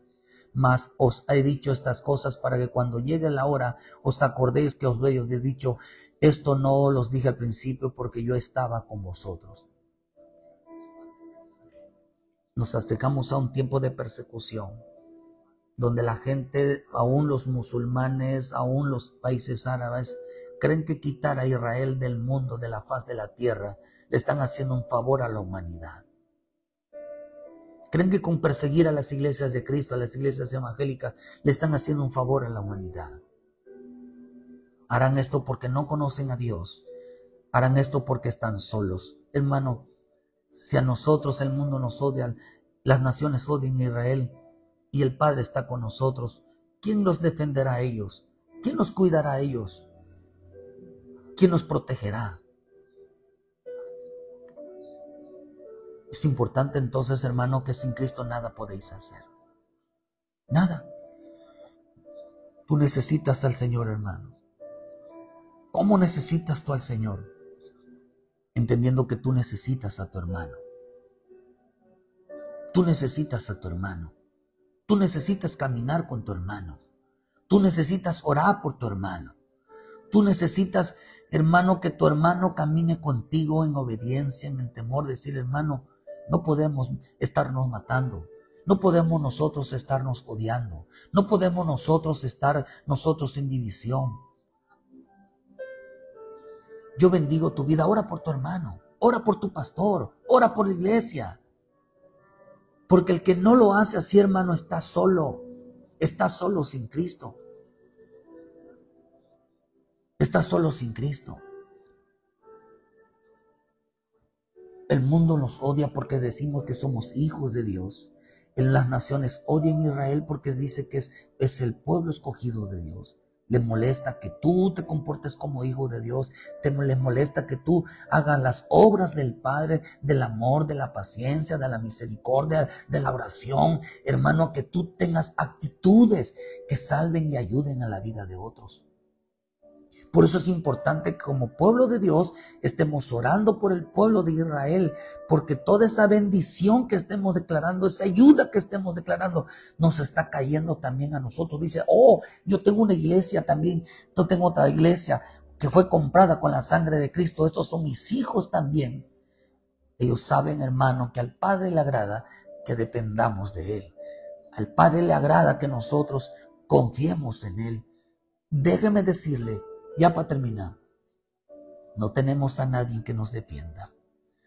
Mas os he dicho estas cosas para que cuando llegue la hora os acordéis que os he dicho, esto no los dije al principio porque yo estaba con vosotros. Nos acercamos a un tiempo de persecución, donde la gente, aún los musulmanes, aún los países árabes, creen que quitar a Israel del mundo, de la faz de la tierra, le están haciendo un favor a la humanidad. Creen que con perseguir a las iglesias de Cristo, a las iglesias evangélicas, le están haciendo un favor a la humanidad. Harán esto porque no conocen a Dios. Harán esto porque están solos. Hermano, si a nosotros el mundo nos odia, las naciones odian a Israel y el Padre está con nosotros, ¿quién los defenderá a ellos? ¿Quién los cuidará a ellos? ¿Quién los protegerá? Es importante entonces, hermano, que sin Cristo nada podéis hacer. Nada. Tú necesitas al Señor, hermano. ¿Cómo necesitas tú al Señor? Entendiendo que tú necesitas a tu hermano. Tú necesitas a tu hermano. Tú necesitas caminar con tu hermano. Tú necesitas orar por tu hermano. Tú necesitas, hermano, que tu hermano camine contigo en obediencia, en temor, decir, hermano, no podemos estarnos matando. No podemos nosotros estarnos odiando. No podemos nosotros estar en división. Yo bendigo tu vida. Ora por tu hermano. Ora por tu pastor. Ora por la iglesia. Porque el que no lo hace así, hermano, está solo. Está solo sin Cristo. Está solo sin Cristo. El mundo nos odia porque decimos que somos hijos de Dios. En las naciones odian a Israel porque dice que es el pueblo escogido de Dios. Les molesta que tú te comportes como hijo de Dios. Les molesta que tú hagas las obras del Padre, del amor, de la paciencia, de la misericordia, de la oración. Hermano, que tú tengas actitudes que salven y ayuden a la vida de otros. Por eso es importante que como pueblo de Dios estemos orando por el pueblo de Israel, porque toda esa bendición que estemos declarando, esa ayuda que estemos declarando, nos está cayendo también a nosotros. Dice, yo tengo una iglesia también, yo tengo otra iglesia que fue comprada con la sangre de Cristo, estos son mis hijos también. Ellos saben, hermano, que al Padre le agrada que dependamos de Él. Al Padre le agrada que nosotros confiemos en Él. Déjeme decirle, ya para terminar, no tenemos a nadie que nos defienda.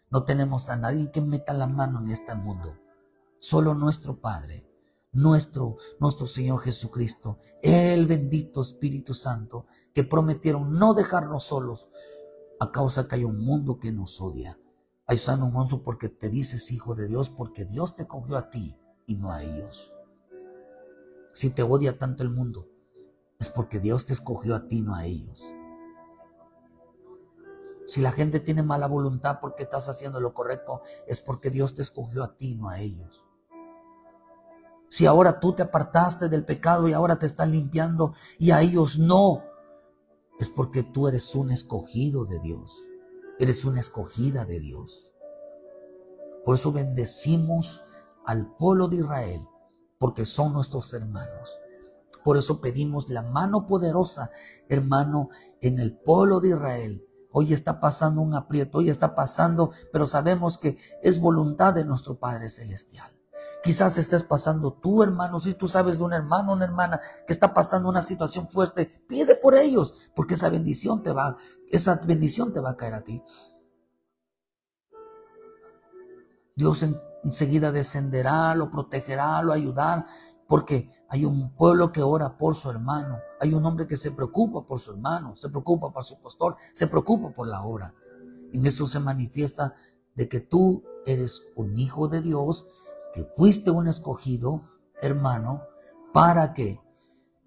No tenemos a nadie que meta la mano en este mundo. Solo nuestro Padre, nuestro Señor Jesucristo, el bendito Espíritu Santo, que prometieron no dejarnos solos a causa que hay un mundo que nos odia. Hay sano un monstruo porque te dices hijo de Dios, porque Dios te cogió a ti y no a ellos. Si te odia tanto el mundo, es porque Dios te escogió a ti, no a ellos. Si la gente tiene mala voluntad porque estás haciendo lo correcto, es porque Dios te escogió a ti, no a ellos. Si ahora tú te apartaste del pecado y ahora te están limpiando y a ellos no, es porque tú eres un escogido de Dios. Eres una escogida de Dios. Por eso bendecimos al pueblo de Israel, porque son nuestros hermanos. Por eso pedimos la mano poderosa, hermano, en el pueblo de Israel. Hoy está pasando un aprieto, hoy está pasando, pero sabemos que es voluntad de nuestro Padre Celestial. Quizás estés pasando tú, hermano, si tú sabes de un hermano o una hermana que está pasando una situación fuerte, pide por ellos, porque esa bendición te va a caer a ti. Dios enseguida descenderá, lo protegerá, lo ayudará, porque hay un pueblo que ora por su hermano, hay un hombre que se preocupa por su hermano, se preocupa por su pastor, se preocupa por la obra. En eso se manifiesta de que tú eres un hijo de Dios, que fuiste un escogido, hermano, ¿para qué?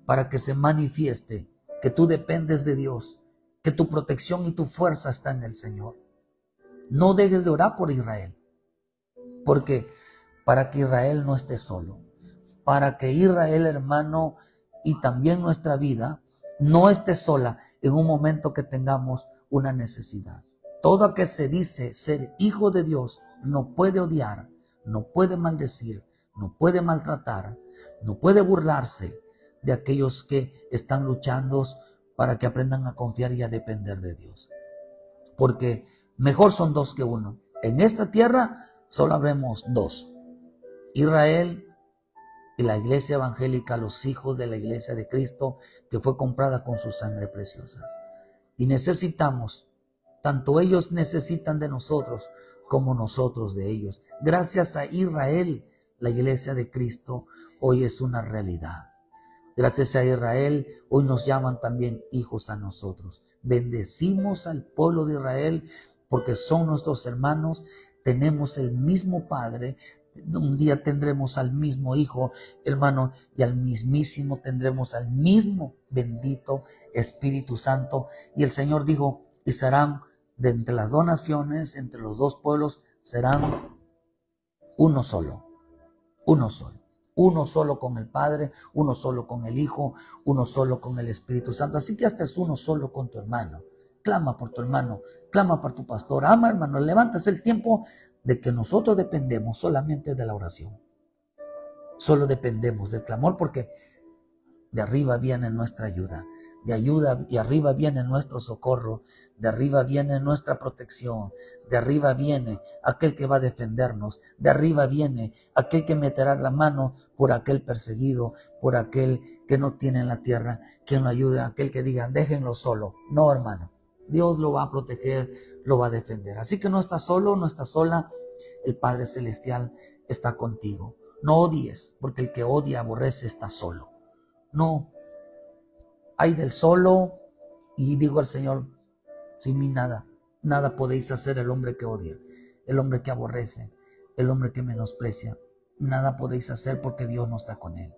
Para que se manifieste que tú dependes de Dios, que tu protección y tu fuerza está en el Señor. No dejes de orar por Israel, porque para que Israel no esté solo, para que Israel, hermano, y también nuestra vida no esté sola en un momento que tengamos una necesidad. Todo aquel que se dice ser hijo de Dios no puede odiar, no puede maldecir, no puede maltratar, no puede burlarse de aquellos que están luchando para que aprendan a confiar y a depender de Dios. Porque mejor son dos que uno. En esta tierra solo vemos dos: Israel y la iglesia evangélica, los hijos de la iglesia de Cristo, que fue comprada con su sangre preciosa. Y necesitamos, tanto ellos necesitan de nosotros como nosotros de ellos. Gracias a Israel, la iglesia de Cristo hoy es una realidad. Gracias a Israel, hoy nos llaman también hijos a nosotros. Bendecimos al pueblo de Israel porque son nuestros hermanos, tenemos el mismo Padre. Un día tendremos al mismo Hijo, hermano, y al mismísimo tendremos al mismo bendito Espíritu Santo. Y el Señor dijo, y serán de entre las dos naciones, entre los dos pueblos, serán uno solo, uno solo. Uno solo con el Padre, uno solo con el Hijo, uno solo con el Espíritu Santo. Así que hasta es uno solo con tu hermano. Clama por tu hermano, clama por tu pastor. Ama, hermano, levantas el tiempo de que nosotros dependemos solamente de la oración. Solo dependemos del clamor, porque de arriba viene nuestra ayuda, y arriba viene nuestro socorro, de arriba viene nuestra protección, de arriba viene aquel que va a defendernos, de arriba viene aquel que meterá la mano por aquel perseguido, por aquel que no tiene en la tierra quien lo ayude, aquel que diga, déjenlo solo. No, hermano, Dios lo va a proteger, lo va a defender. Así que no estás solo, no estás sola, el Padre Celestial está contigo. No odies, porque el que odia, aborrece, está solo. No, hay del solo, y digo al Señor, sin mí nada podéis hacer. El hombre que odia, el hombre que aborrece, el hombre que menosprecia, nada podéis hacer porque Dios no está con él.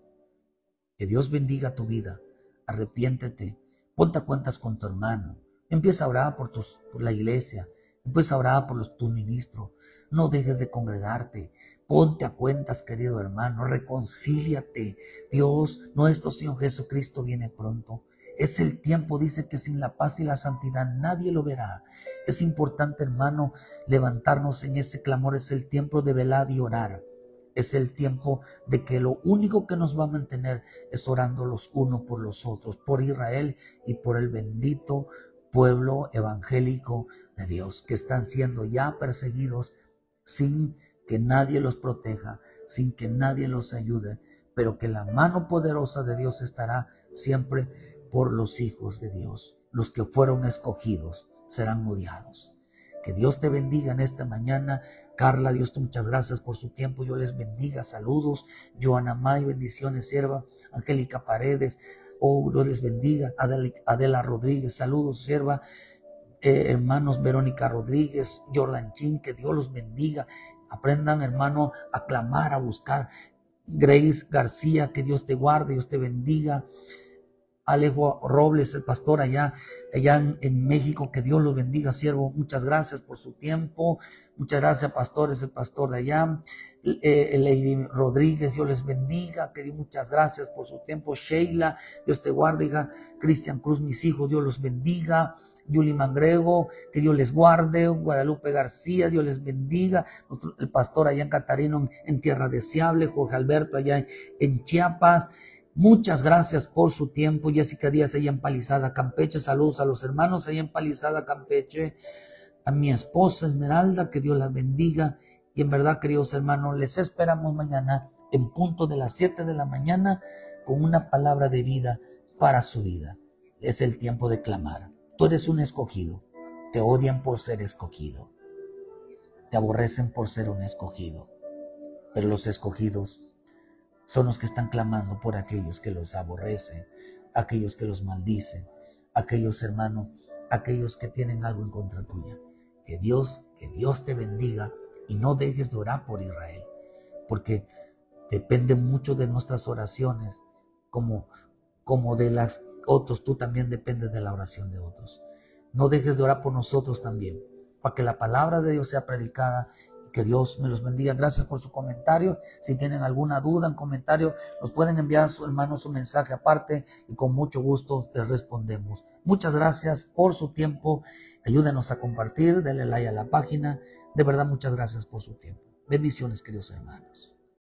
Que Dios bendiga tu vida, arrepiéntete, ponte a cuentas con tu hermano, empieza a orar por la iglesia, empieza a orar por tu ministro, no dejes de congregarte, ponte a cuentas, querido hermano, reconcíliate. Dios, nuestro Señor Jesucristo viene pronto. Es el tiempo, dice que sin la paz y la santidad nadie lo verá. Es importante, hermano, levantarnos en ese clamor. Es el tiempo de velar y orar. Es el tiempo de que lo único que nos va a mantener es orando los unos por los otros, por Israel y por el bendito pueblo evangélico de Dios, que están siendo ya perseguidos sin que nadie los proteja, sin que nadie los ayude, pero que la mano poderosa de Dios estará siempre por los hijos de Dios. Los que fueron escogidos serán odiados. Que Dios te bendiga en esta mañana. Carla, Dios te muchas gracias por su tiempo. Yo les bendiga. Saludos. Joana May, bendiciones, sierva. Angélica Paredes, Dios les bendiga. Adela Rodríguez, saludos, sierva. Hermanos Verónica Rodríguez, Jordan Chin, que Dios los bendiga. Aprendan, hermano, a clamar, a buscar. Grace García, que Dios te guarde, Dios te bendiga. Alejo Robles, el pastor allá en México, que Dios lo bendiga, siervo, muchas gracias por su tiempo, muchas gracias, pastor, es el pastor de allá. Lady Rodríguez, Dios les bendiga, que muchas gracias por su tiempo. Sheila, Dios te guarde, hija. Cristian Cruz, mis hijos, Dios los bendiga. Yuli Mangrego, que Dios les guarde. Guadalupe García, Dios les bendiga. El pastor allá en Catarino, en Tierra Deseable. Jorge Alberto allá en Chiapas. Muchas gracias por su tiempo. Jessica Díaz allá en Palizada, Campeche. Saludos a los hermanos allá en Palizada, Campeche. A mi esposa Esmeralda, que Dios la bendiga. Y en verdad, queridos hermanos, les esperamos mañana en punto de las 7 de la mañana con una palabra de vida para su vida. Es el tiempo de clamar. Tú eres un escogido. Te odian por ser escogido. Te aborrecen por ser un escogido. Pero los escogidos son los que están clamando por aquellos que los aborrecen, aquellos que los maldicen, aquellos, hermanos, aquellos que tienen algo en contra tuya. Que Dios te bendiga y no dejes de orar por Israel, porque depende mucho de nuestras oraciones, como de las otros, tú también dependes de la oración de otros. No dejes de orar por nosotros también, para que la palabra de Dios sea predicada. Que Dios me los bendiga. Gracias por su comentario. Si tienen alguna duda en comentario, nos pueden enviar, hermanos, su mensaje aparte y con mucho gusto les respondemos. Muchas gracias por su tiempo. Ayúdenos a compartir, denle like a la página. De verdad, muchas gracias por su tiempo. Bendiciones, queridos hermanos.